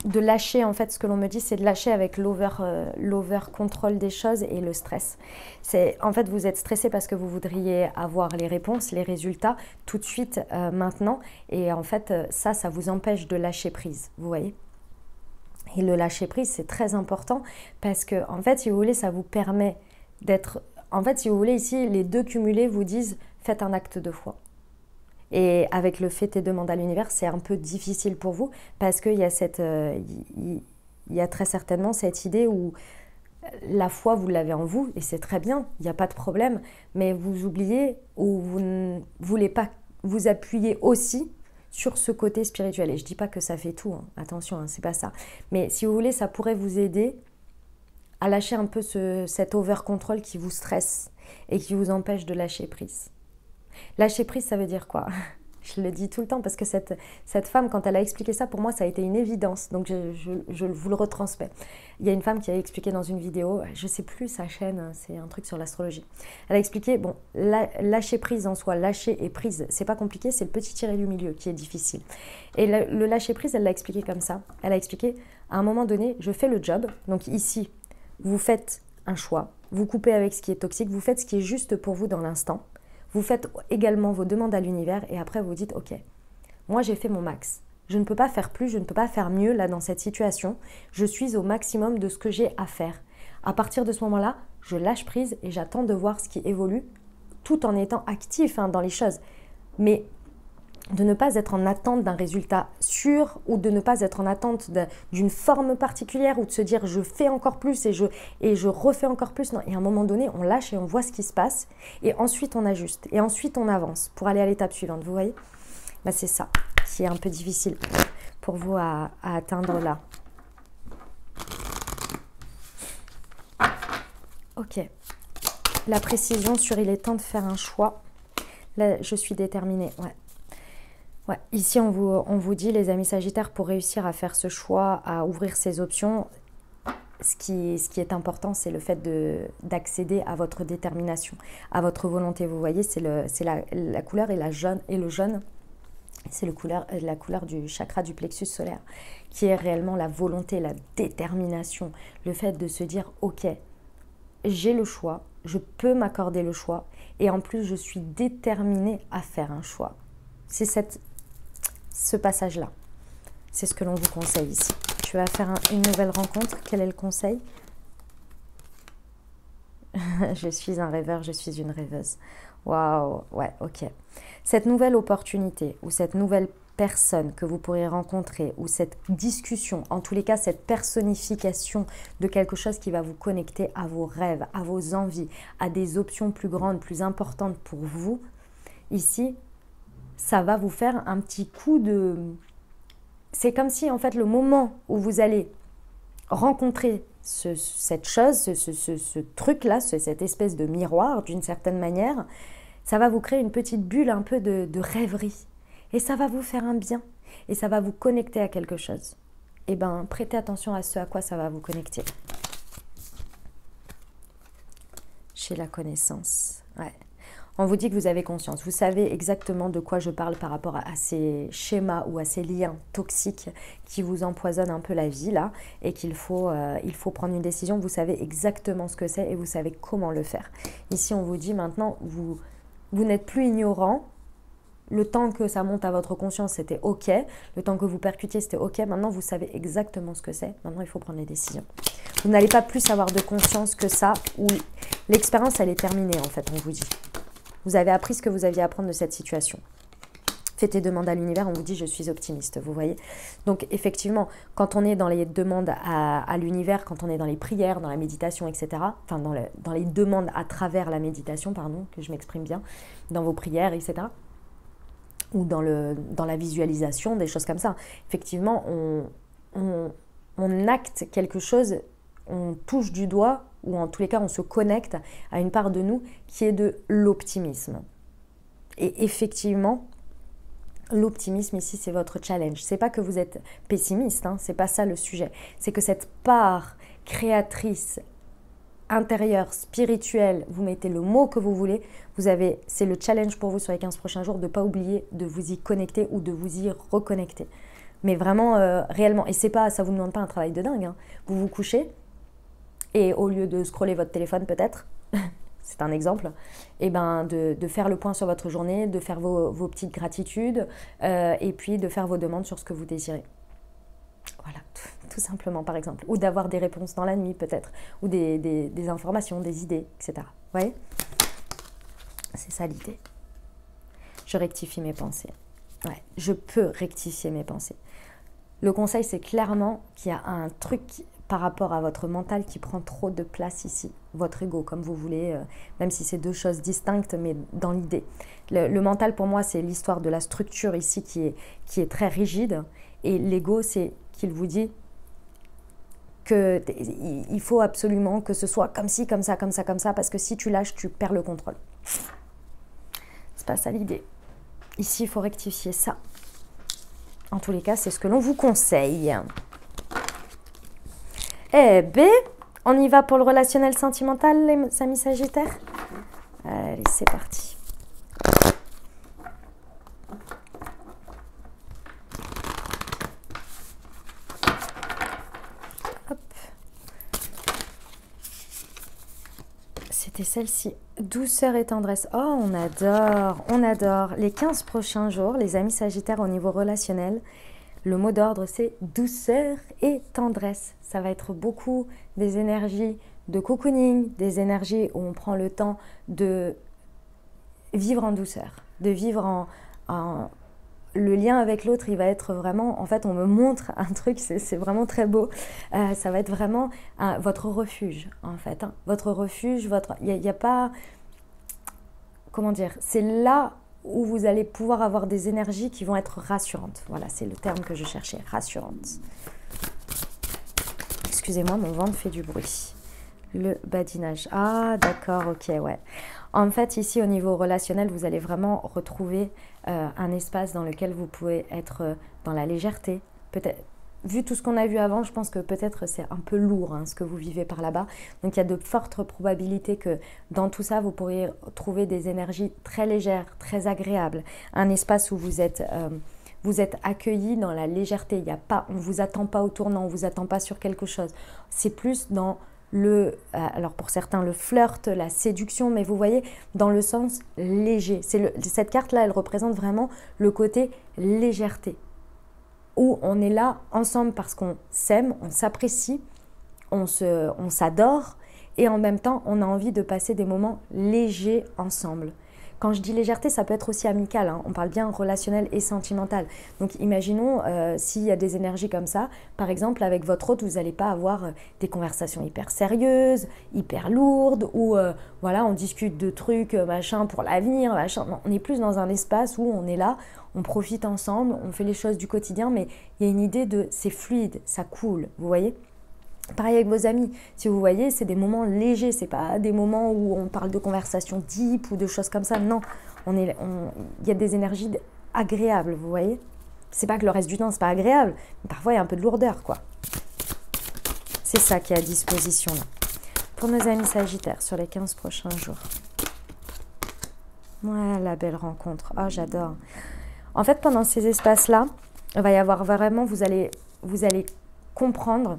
lâcher, en fait, ce que l'on me dit, c'est de lâcher avec l'over-control des choses et le stress. En fait, vous êtes stressé parce que vous voudriez avoir les réponses, les résultats tout de suite, maintenant. Et en fait, ça vous empêche de lâcher prise, vous voyez. Et le lâcher prise, c'est très important parce que, en fait, si vous voulez, ça vous permet d'être... En fait, si vous voulez, ici, les deux cumulés vous disent « faites un acte de foi ». Et avec le fait et demande à l'univers, c'est un peu difficile pour vous parce qu'il y a il y a très certainement cette idée où la foi, vous l'avez en vous et c'est très bien, il n'y a pas de problème, mais vous oubliez ou vous ne voulez pas vous appuyer aussi sur ce côté spirituel. Et je ne dis pas que ça fait tout, hein. Attention, hein, c'est pas ça. Mais si vous voulez, ça pourrait vous aider à lâcher un peu cet over-control qui vous stresse et qui vous empêche de lâcher prise. Lâcher prise, ça veut dire quoi? Je le dis tout le temps parce que cette femme, quand elle a expliqué ça, pour moi, ça a été une évidence. Donc, je vous le retransmets. Il y a une femme qui a expliqué dans une vidéo, je ne sais plus sa chaîne, c'est un truc sur l'astrologie. Elle a expliqué, bon, lâcher prise en soi, lâcher et prise, c'est pas compliqué, c'est le petit tiret du milieu qui est difficile. Et le lâcher prise, elle l'a expliqué comme ça. Elle a expliqué, à un moment donné, je fais le job. Donc ici, vous faites un choix, vous coupez avec ce qui est toxique, vous faites ce qui est juste pour vous dans l'instant. Vous faites également vos demandes à l'univers et après vous dites « Ok, moi j'ai fait mon max. Je ne peux pas faire plus, je ne peux pas faire mieux là dans cette situation. Je suis au maximum de ce que j'ai à faire. » À partir de ce moment-là, je lâche prise et j'attends de voir ce qui évolue tout en étant actif dans les choses. Mais de ne pas être en attente d'un résultat sûr ou de ne pas être en attente d'une forme particulière ou de se dire je fais encore plus et je refais encore plus. Non. Et à un moment donné, on lâche et on voit ce qui se passe et ensuite on ajuste et ensuite on avance pour aller à l'étape suivante. Vous voyez, bah, c'est ça qui est un peu difficile pour vous à atteindre là. Ok, la précision sur il est temps de faire un choix. Là, je suis déterminée, ouais. Ouais, ici, on vous dit, les amis Sagittaires, pour réussir à faire ce choix, à ouvrir ces options, ce qui est important, c'est le fait d'accéder à votre détermination, à votre volonté. Vous voyez, c'est la couleur et le jaune, c'est la couleur du chakra du plexus solaire, qui est réellement la volonté, la détermination, le fait de se dire, ok, j'ai le choix, je peux m'accorder le choix, et en plus, je suis déterminée à faire un choix. C'est ce passage-là. C'est ce que l'on vous conseille ici. Tu vas faire une nouvelle rencontre. Quel est le conseil? Je suis un rêveur, je suis une rêveuse. Waouh, ouais, ok. Cette nouvelle opportunité ou cette nouvelle personne que vous pourrez rencontrer ou cette discussion, en tous les cas, cette personnification de quelque chose qui va vous connecter à vos rêves, à vos envies, à des options plus grandes, plus importantes pour vous, ici, ça va vous faire un petit coup de... C'est comme si, en fait, le moment où vous allez rencontrer cette chose, ce truc-là, cette espèce de miroir, d'une certaine manière, Ça va vous créer une petite bulle un peu de rêverie. Et ça va vous faire un bien. Et ça va vous connecter à quelque chose. Eh bien, prêtez attention à ce à quoi ça va vous connecter. Chez la connaissance. Ouais. On vous dit que vous avez conscience. Vous savez exactement de quoi je parle par rapport à ces schémas ou à ces liens toxiques qui vous empoisonnent un peu la vie là et qu'il faut, il faut prendre une décision. Vous savez exactement ce que c'est et vous savez comment le faire. Ici, on vous dit maintenant, vous n'êtes plus ignorant. Le temps que ça monte à votre conscience, c'était OK. Le temps que vous percutiez, c'était OK. Maintenant, vous savez exactement ce que c'est. Maintenant, il faut prendre les décisions. Vous n'allez pas plus avoir de conscience que ça où l'expérience, elle est terminée en fait, on vous dit. Vous avez appris ce que vous aviez à apprendre de cette situation. Faites des demandes à l'univers, on vous dit je suis optimiste, vous voyez. Donc effectivement, quand on est dans les demandes à l'univers, quand on est dans les prières, dans la méditation, etc., enfin dans les demandes à travers la méditation, pardon, que je m'exprime bien, dans vos prières, etc., ou dans la visualisation, des choses comme ça. Effectivement, on acte quelque chose, on touche du doigt, ou en tous les cas, on se connecte à une part de nous qui est de l'optimisme. Et effectivement, l'optimisme ici, c'est votre challenge. C'est pas que vous êtes pessimiste, hein, c'est pas ça le sujet. C'est que cette part créatrice, intérieure, spirituelle, vous mettez le mot que vous voulez, c'est le challenge pour vous sur les 15 prochains jours de ne pas oublier de vous y connecter ou de vous y reconnecter. Mais vraiment, réellement, et c'est pas, ça vous demande pas un travail de dingue, hein. Vous vous couchez, et au lieu de scroller votre téléphone peut-être, c'est un exemple, et ben de faire le point sur votre journée, de faire vos petites gratitudes, et puis de faire vos demandes sur ce que vous désirez. Voilà, tout simplement par exemple. Ou d'avoir des réponses dans la nuit peut-être, ou des informations, des idées, etc. Vous voyez ? C'est ça l'idée. Je rectifie mes pensées. Ouais, je peux rectifier mes pensées. Le conseil, c'est clairement qu'il y a un truc par rapport à votre mental qui prend trop de place ici. Votre ego, comme vous voulez, même si c'est deux choses distinctes, mais dans l'idée. Le mental, pour moi, c'est l'histoire de la structure ici qui est très rigide. Et l'ego, c'est qu'il vous dit qu'il faut absolument que ce soit comme ci, comme ça, comme ça, comme ça, parce que si tu lâches, tu perds le contrôle. C'est pas ça l'idée. Ici, il faut rectifier ça. En tous les cas, c'est ce que l'on vous conseille. Eh bien, on y va pour le relationnel sentimental, les amis Sagittaires. Allez, c'est parti. Hop. C'était celle-ci. Douceur et tendresse. Oh, on adore, on adore. Les 15 prochains jours, les amis Sagittaires au niveau relationnel, le mot d'ordre, c'est douceur et tendresse. Ça va être beaucoup des énergies de cocooning, des énergies où on prend le temps de vivre en douceur, de vivre le lien avec l'autre, il va être vraiment, en fait, on me montre un truc, c'est vraiment très beau. Ça va être vraiment votre refuge, en fait. Hein. Votre refuge, il n'y a pas, comment dire, c'est là où vous allez pouvoir avoir des énergies qui vont être rassurantes. Voilà, c'est le terme que je cherchais, rassurantes. Excusez-moi, mon ventre fait du bruit. Le badinage. Ah, d'accord, ok, ouais. En fait, ici, au niveau relationnel, vous allez vraiment retrouver un espace dans lequel vous pouvez être dans la légèreté. Peut-être, vu tout ce qu'on a vu avant, je pense que peut-être c'est un peu lourd hein, ce que vous vivez par là-bas. Donc, il y a de fortes probabilités que dans tout ça, vous pourriez trouver des énergies très légères, très agréables. Un espace où vous êtes accueillis dans la légèreté. Il y a pas, on ne vous attend pas au tournant, on ne vous attend pas sur quelque chose. C'est plus dans alors pour certains le flirt, la séduction, mais vous voyez dans le sens léger. Cette carte-là, elle représente vraiment le côté légèreté, où on est là ensemble parce qu'on s'aime, on s'apprécie, on s'adore, et en même temps, on a envie de passer des moments légers ensemble. Quand je dis légèreté, ça peut être aussi amical, hein. On parle bien relationnel et sentimental. Donc imaginons s'il y a des énergies comme ça, par exemple avec votre hôte, vous n'allez pas avoir des conversations hyper sérieuses, hyper lourdes, où voilà, on discute de trucs machin pour l'avenir, machin. Non, on est plus dans un espace où on est là, on profite ensemble, on fait les choses du quotidien, mais il y a une idée de c'est fluide, ça coule, vous voyez ? Pareil avec vos amis, si vous voyez, c'est des moments légers, c'est pas des moments où on parle de conversations deep ou de choses comme ça, non. Il y a des énergies agréables, vous voyez. C'est pas que le reste du temps, c'est pas agréable, mais parfois il y a un peu de lourdeur, quoi. C'est ça qui est à disposition, là. Pour nos amis Sagittaires, sur les 15 prochains jours. Ouais, la belle rencontre. Oh, j'adore. En fait, pendant ces espaces-là, il va y avoir vraiment, vous allez comprendre.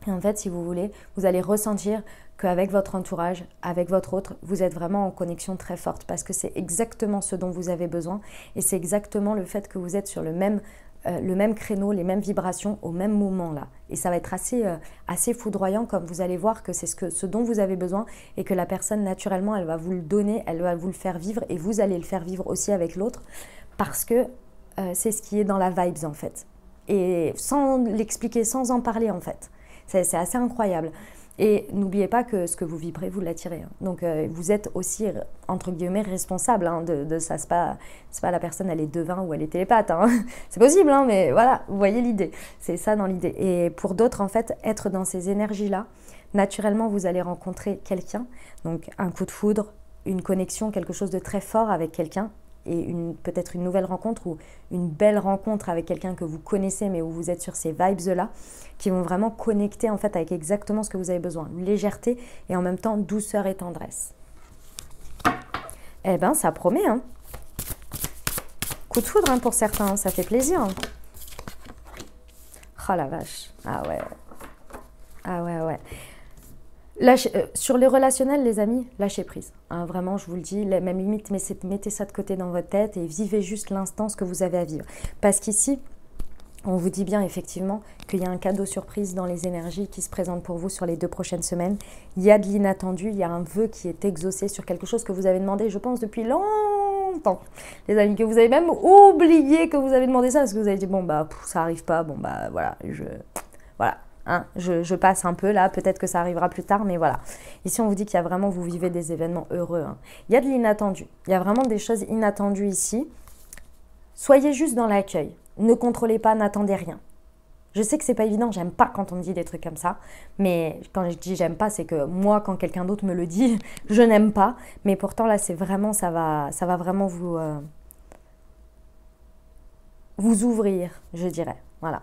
Et en fait, si vous voulez, vous allez ressentir qu'avec votre entourage, avec votre autre, vous êtes vraiment en connexion très forte parce que c'est exactement ce dont vous avez besoin et c'est exactement le fait que vous êtes sur le même créneau, les mêmes vibrations au même moment là. Et ça va être assez foudroyant comme vous allez voir que c'est ce dont vous avez besoin et que la personne naturellement, elle va vous le donner, elle va vous le faire vivre et vous allez le faire vivre aussi avec l'autre parce que c'est ce qui est dans la vibes en fait. Et sans l'expliquer, sans en parler en fait. C'est assez incroyable. Et n'oubliez pas que ce que vous vibrez, vous l'attirez. Donc, vous êtes aussi, entre guillemets, responsable de ça. C'est pas la personne, elle est devin ou elle est télépathe. C'est possible, mais voilà, vous voyez l'idée. C'est ça dans l'idée. Et pour d'autres, en fait, être dans ces énergies-là, naturellement, vous allez rencontrer quelqu'un. Donc, un coup de foudre, une connexion, quelque chose de très fort avec quelqu'un. Et peut-être une nouvelle rencontre ou une belle rencontre avec quelqu'un que vous connaissez mais où vous êtes sur ces vibes-là qui vont vraiment connecter en fait avec exactement ce que vous avez besoin. Légèreté et en même temps douceur et tendresse. Eh ben ça promet. Coup de foudre pour certains, ça fait plaisir. Oh la vache. Ah ouais. Ah ouais. Sur les relationnels, les amis, lâchez prise. Vraiment, je vous le dis, même limite, mettez ça de côté dans votre tête et vivez juste l'instant, ce que vous avez à vivre. Parce qu'ici, on vous dit bien effectivement qu'il y a un cadeau surprise dans les énergies qui se présentent pour vous sur les 2 prochaines semaines. Il y a de l'inattendu, il y a un vœu qui est exaucé sur quelque chose que vous avez demandé, je pense, depuis longtemps. Les amis, que vous avez même oublié que vous avez demandé ça, parce que vous avez dit, bon, bah, ça arrive pas, bon, bah, voilà, voilà. Je passe un peu là, peut-être que ça arrivera plus tard, mais voilà. Ici, on vous dit qu'il y a vraiment, vous vivez des événements heureux. Il y a de l'inattendu. Il y a vraiment des choses inattendues ici. Soyez juste dans l'accueil. Ne contrôlez pas, n'attendez rien. Je sais que c'est pas évident, j'aime pas quand on me dit des trucs comme ça. Mais quand je dis j'aime pas, c'est que moi, quand quelqu'un d'autre me le dit, je n'aime pas. Mais pourtant, là, c'est vraiment, ça va vraiment vous ouvrir, je dirais. Voilà.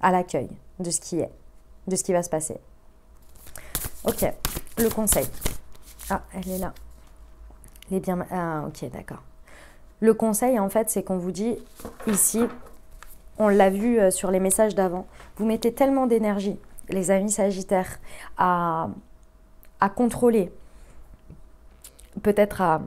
À l'accueil de ce qui est. De ce qui va se passer. Ok, le conseil. Ah, elle est là. Elle est bien... Ah, ok, d'accord. Le conseil, en fait, c'est qu'on vous dit, ici, on l'a vu sur les messages d'avant, vous mettez tellement d'énergie, les amis Sagittaires, à contrôler, peut-être à...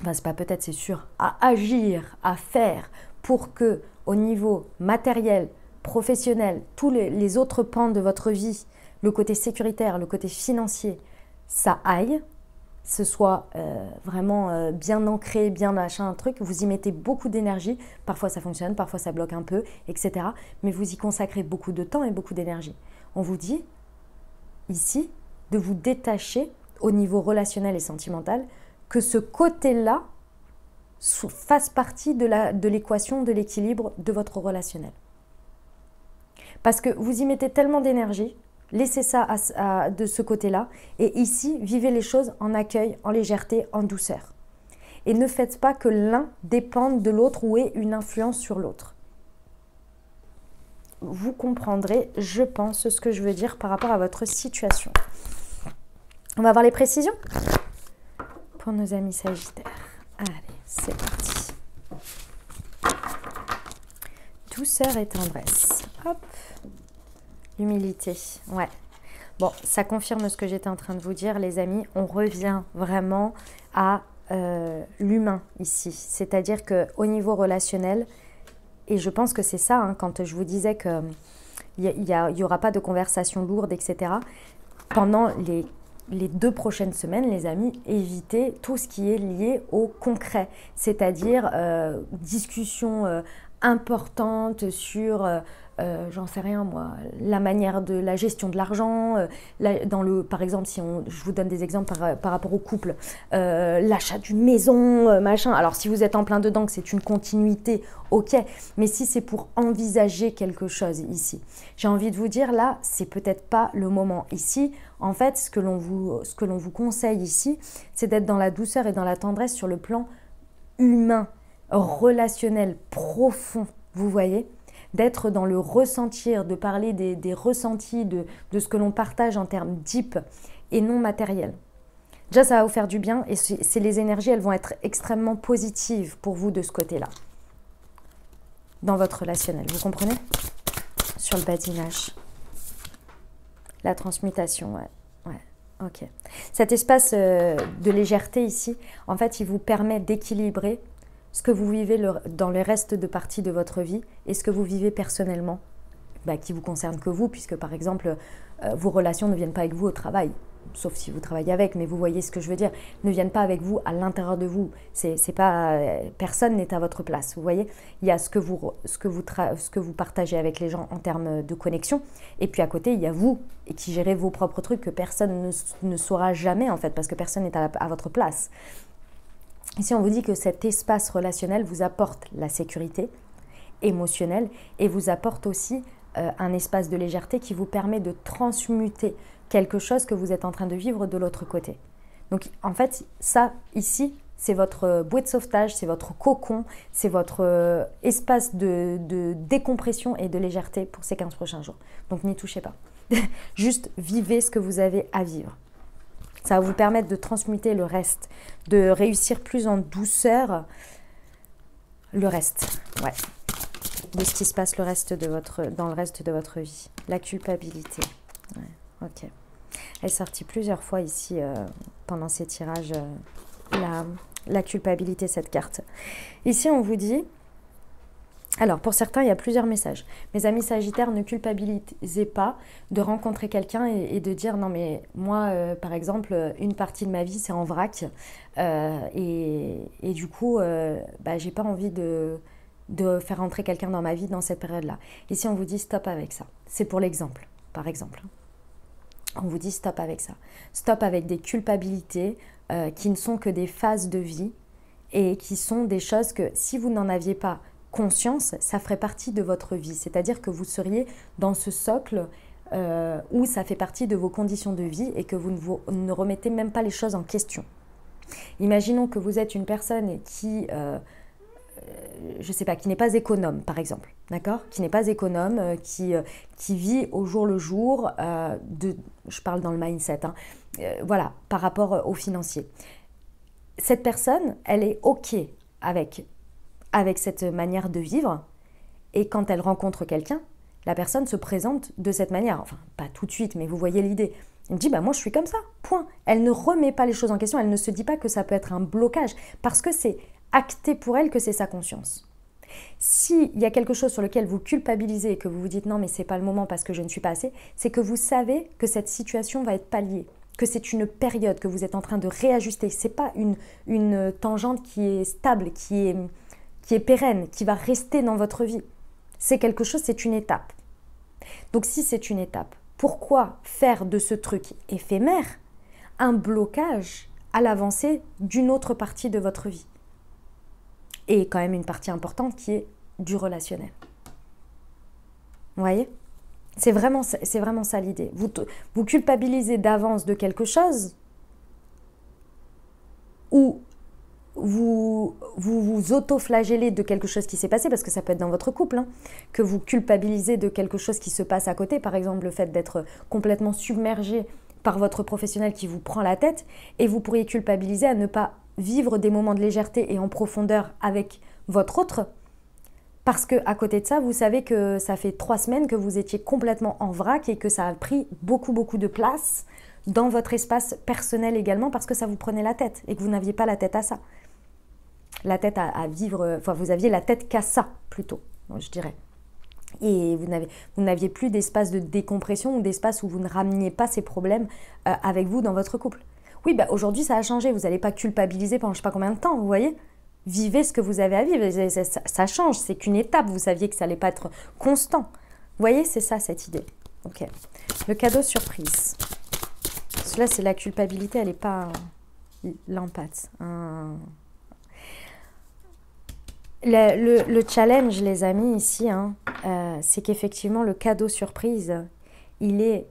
Enfin, c'est pas peut-être, c'est sûr, à agir, à faire pour que, au niveau matériel, professionnel, tous les autres pans de votre vie, le côté sécuritaire, le côté financier, ça aille, ce soit vraiment bien ancré, bien machin, un truc, vous y mettez beaucoup d'énergie, parfois ça fonctionne, parfois ça bloque un peu, etc. Mais vous y consacrez beaucoup de temps et beaucoup d'énergie. On vous dit, ici, de vous détacher au niveau relationnel et sentimental, que ce côté-là fasse partie de l'équation, de l'équilibre de votre relationnel. Parce que vous y mettez tellement d'énergie, laissez ça de ce côté-là. Et ici, vivez les choses en accueil, en légèreté, en douceur. Et ne faites pas que l'un dépende de l'autre ou ait une influence sur l'autre. Vous comprendrez, je pense, ce que je veux dire par rapport à votre situation. On va voir les précisions pour nos amis Sagittaires. Allez, c'est parti. Douceur et tendresse. Hop. Humilité, ouais. Bon, ça confirme ce que j'étais en train de vous dire, les amis. On revient vraiment à l'humain ici. C'est-à-dire qu'au niveau relationnel, et je pense que c'est ça, quand je vous disais qu'il n'y aura pas de conversation lourde, etc. Pendant les 2 prochaines semaines, les amis, évitez tout ce qui est lié au concret. C'est-à-dire discussion importante sur, j'en sais rien moi, la manière de la gestion de l'argent, par exemple, je vous donne des exemples par rapport au couple, l'achat d'une maison, machin. Alors si vous êtes en plein dedans, que c'est une continuité, ok, mais si c'est pour envisager quelque chose ici, j'ai envie de vous dire là, c'est peut-être pas le moment ici. En fait, ce que l'on vous conseille ici, c'est d'être dans la douceur et dans la tendresse sur le plan humain, relationnel, profond, vous voyez, d'être dans le ressentir, de parler des ressentis, de ce que l'on partage en termes deep et non matériel. Déjà, ça va vous faire du bien et les énergies, elles vont être extrêmement positives pour vous de ce côté-là, dans votre relationnel, vous comprenez? Sur le badinage, la transmutation, ouais, ok. Cet espace de légèreté ici, en fait, il vous permet d'équilibrer ce que vous vivez dans le reste de partie de votre vie et ce que vous vivez personnellement, qui vous concerne que vous, puisque par exemple, vos relations ne viennent pas avec vous au travail, sauf si vous travaillez avec, mais vous voyez ce que je veux dire, ne viennent pas avec vous à l'intérieur de vous. Personne n'est à votre place, vous voyez. Il y a ce que vous partagez avec les gens en termes de connexion, et puis à côté, il y a vous, et qui gérez vos propres trucs que personne ne saura jamais, en fait, parce que personne n'est à votre place. Ici, on vous dit que cet espace relationnel vous apporte la sécurité émotionnelle et vous apporte aussi un espace de légèreté qui vous permet de transmuter quelque chose que vous êtes en train de vivre de l'autre côté. Donc, en fait, ça, ici, c'est votre bouée de sauvetage, c'est votre cocon, c'est votre espace de décompression et de légèreté pour ces 15 prochains jours. Donc, n'y touchez pas. Juste vivez ce que vous avez à vivre. Ça va vous permettre de transmuter le reste, de réussir plus en douceur le reste, ouais, de ce qui se passe dans le reste de votre vie. La culpabilité, ouais, ok. Elle est sortie plusieurs fois ici pendant ces tirages, la culpabilité, cette carte. Ici, on vous dit... Alors, pour certains, il y a plusieurs messages. Mes amis sagittaires, ne culpabilisez pas de rencontrer quelqu'un et de dire « Non, mais moi, par exemple, une partie de ma vie, c'est en vrac. Et du coup, j'ai pas envie de faire rentrer quelqu'un dans ma vie dans cette période-là. » Ici, on vous dit « Stop avec ça. » C'est pour l'exemple, par exemple. On vous dit « Stop avec ça. » Stop avec des culpabilités qui ne sont que des phases de vie et qui sont des choses que, si vous n'en aviez pas conscience, ça ferait partie de votre vie. C'est-à-dire que vous seriez dans ce socle où ça fait partie de vos conditions de vie et que vous ne remettez même pas les choses en question. Imaginons que vous êtes une personne qui, je sais pas, qui n'est pas économe, par exemple, d'accord? Qui n'est pas économe, qui vit au jour le jour, je parle dans le mindset, hein, voilà, par rapport au financier. Cette personne, elle est OK avec cette manière de vivre, et quand elle rencontre quelqu'un, la personne se présente de cette manière. Enfin, pas tout de suite, mais vous voyez l'idée. Elle me dit, moi je suis comme ça, point. Elle ne remet pas les choses en question, elle ne se dit pas que ça peut être un blocage, parce que c'est acté pour elle que c'est sa conscience. S'il y a quelque chose sur lequel vous culpabilisez et que vous vous dites, non mais c'est pas le moment parce que je ne suis pas assez, c'est que vous savez que cette situation va être palliée, que c'est une période, que vous êtes en train de réajuster. C'est pas une tangente qui est stable, qui est pérenne, qui va rester dans votre vie. C'est quelque chose, c'est une étape. Donc si c'est une étape, pourquoi faire de ce truc éphémère un blocage à l'avancée d'une autre partie de votre vie? Et quand même une partie importante qui est du relationnel. Vous voyez? C'est vraiment ça l'idée. Vous culpabilisez d'avance de quelque chose ou vous auto-flagellez de quelque chose qui s'est passé, parce que ça peut être dans votre couple, hein, que vous culpabilisez de quelque chose qui se passe à côté, par exemple le fait d'être complètement submergé par votre professionnel qui vous prend la tête, et vous pourriez culpabiliser à ne pas vivre des moments de légèreté et en profondeur avec votre autre, parce qu'à côté de ça, vous savez que ça fait 3 semaines que vous étiez complètement en vrac et que ça a pris beaucoup de place dans votre espace personnel également, parce que ça vous prenait la tête et que vous n'aviez pas la tête à ça. La tête à vivre, enfin vous aviez la tête qu'à ça plutôt, je dirais. Et vous n'aviez plus d'espace de décompression ou d'espace où vous ne rameniez pas ces problèmes avec vous dans votre couple. Oui, aujourd'hui ça a changé, vous n'allez pas culpabiliser pendant je ne sais pas combien de temps, vous voyez? vivez ce que vous avez à vivre. Ça change, c'est qu'une étape. Vous saviez que ça n'allait pas être constant. Vous voyez, c'est ça cette idée. Ok. Le cadeau surprise. Cela, c'est la culpabilité, elle n'est pas l'empathie. Le challenge, les amis, ici, hein, c'est qu'effectivement, le cadeau surprise, il est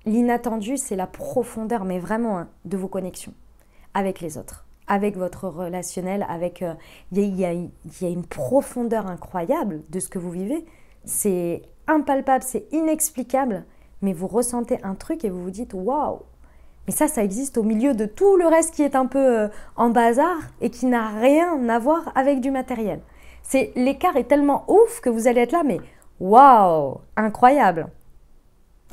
l'inattendu, c'est la profondeur, mais vraiment, hein, de vos connexions avec les autres, avec votre relationnel, avec il y a une profondeur incroyable de ce que vous vivez. C'est impalpable, c'est inexplicable, mais vous ressentez un truc et vous vous dites waouh. Mais ça existe au milieu de tout le reste qui est un peu en bazar et qui n'a rien à voir avec du matériel. L'écart est tellement ouf que vous allez être là, mais waouh, incroyable.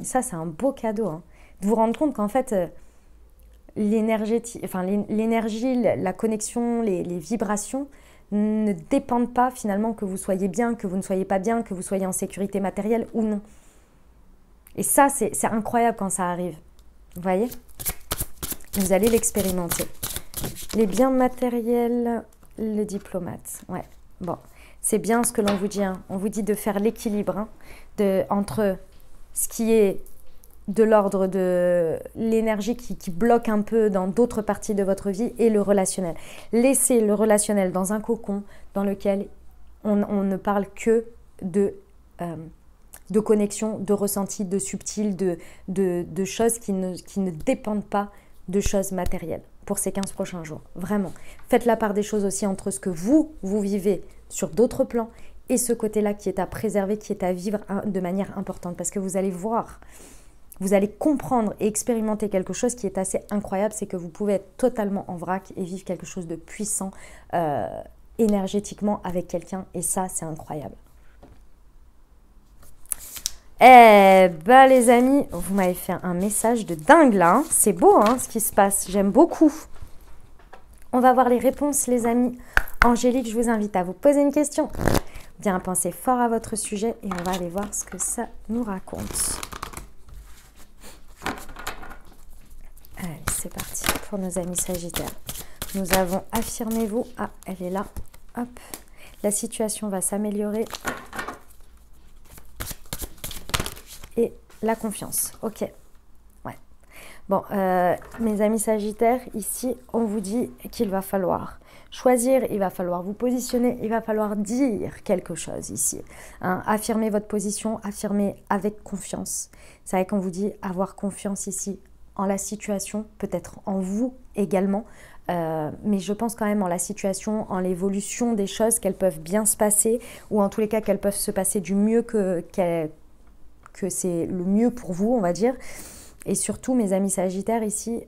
Et ça, c'est un beau cadeau, hein, de vous rendre compte qu'en fait, l'énergie, la connexion, les vibrations ne dépendent pas finalement que vous soyez bien, que vous ne soyez pas bien, que vous soyez en sécurité matérielle ou non. Et ça, c'est incroyable quand ça arrive. Vous voyez? Vous allez l'expérimenter. Les biens matériels, le diplomate. Ouais, bon. C'est bien ce que l'on vous dit. Hein. On vous dit de faire l'équilibre hein, entre ce qui est de l'ordre de l'énergie qui bloque un peu dans d'autres parties de votre vie et le relationnel. Laissez le relationnel dans un cocon dans lequel on ne parle que de connexion, de ressenti, de subtil, de choses qui ne dépendent pas de choses matérielles pour ces 15 prochains jours. Vraiment. Faites la part des choses aussi entre ce que vous vivez sur d'autres plans et ce côté-là qui est à préserver, qui est à vivre de manière importante. Parce que vous allez voir, vous allez comprendre et expérimenter quelque chose qui est assez incroyable, c'est que vous pouvez être totalement en vrac et vivre quelque chose de puissant énergétiquement avec quelqu'un. Et ça, c'est incroyable. Eh ben les amis, vous m'avez fait un message de dingue là. Hein. C'est beau hein, ce qui se passe. J'aime beaucoup. On va voir les réponses les amis. Angélique, je vous invite à vous poser une question. Bien penser fort à votre sujet et on va aller voir ce que ça nous raconte. Allez, c'est parti pour nos amis Sagittaires. Nous avons affirmez-vous. Ah, elle est là. Hop. La situation va s'améliorer. Et la confiance. Ok. Ouais. Bon, mes amis Sagittaires, ici, on vous dit qu'il va falloir choisir, il va falloir vous positionner, il va falloir dire quelque chose ici. Hein, affirmer votre position, affirmer avec confiance. C'est vrai qu'on vous dit avoir confiance ici en la situation, peut-être en vous également, mais je pense quand même en la situation, en l'évolution des choses, qu'elles peuvent bien se passer, ou en tous les cas qu'elles peuvent se passer du mieux que c'est le mieux pour vous, on va dire. Et surtout, mes amis Sagittaires, ici,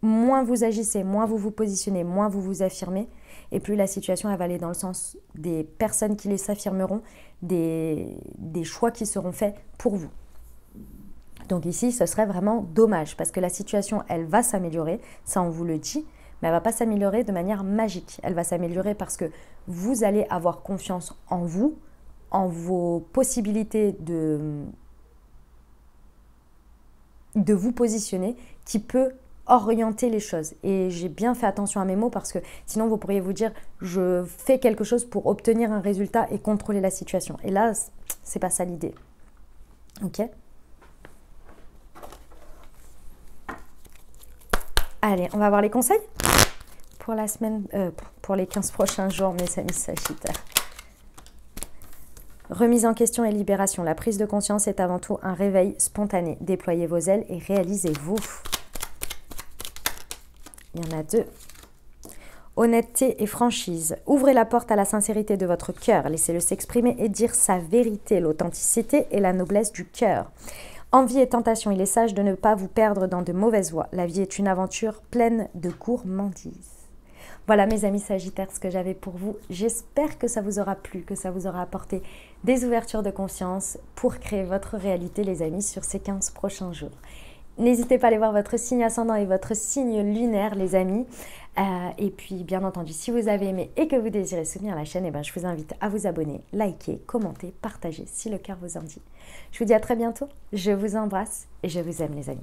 moins vous agissez, moins vous vous positionnez, moins vous vous affirmez, et plus la situation elle va aller dans le sens des personnes qui les s'affirmeront, des choix qui seront faits pour vous. Donc ici, ce serait vraiment dommage, parce que la situation, elle va s'améliorer, ça on vous le dit, mais elle ne va pas s'améliorer de manière magique. Elle va s'améliorer parce que vous allez avoir confiance en vous, en vos possibilités de vous positionner, qui peut orienter les choses. Et j'ai bien fait attention à mes mots parce que sinon vous pourriez vous dire je fais quelque chose pour obtenir un résultat et contrôler la situation. Et là, c'est pas ça l'idée. Ok ? Allez, on va voir les conseils pour la semaine, pour les 15 prochains jours, mes amis Sagittaires. Remise en question et libération. La prise de conscience est avant tout un réveil spontané. Déployez vos ailes et réalisez-vous. Il y en a deux. Honnêteté et franchise. Ouvrez la porte à la sincérité de votre cœur. Laissez-le s'exprimer et dire sa vérité. L'authenticité et la noblesse du cœur. Envie et tentation. Il est sage de ne pas vous perdre dans de mauvaises voies. La vie est une aventure pleine de gourmandise. Voilà mes amis Sagittaires, ce que j'avais pour vous. J'espère que ça vous aura plu, que ça vous aura apporté des ouvertures de conscience pour créer votre réalité les amis sur ces 15 prochains jours. N'hésitez pas à aller voir votre signe ascendant et votre signe lunaire les amis. Et puis bien entendu, si vous avez aimé et que vous désirez soutenir la chaîne, je vous invite à vous abonner, liker, commenter, partager si le cœur vous en dit. Je vous dis à très bientôt, je vous embrasse et je vous aime les amis.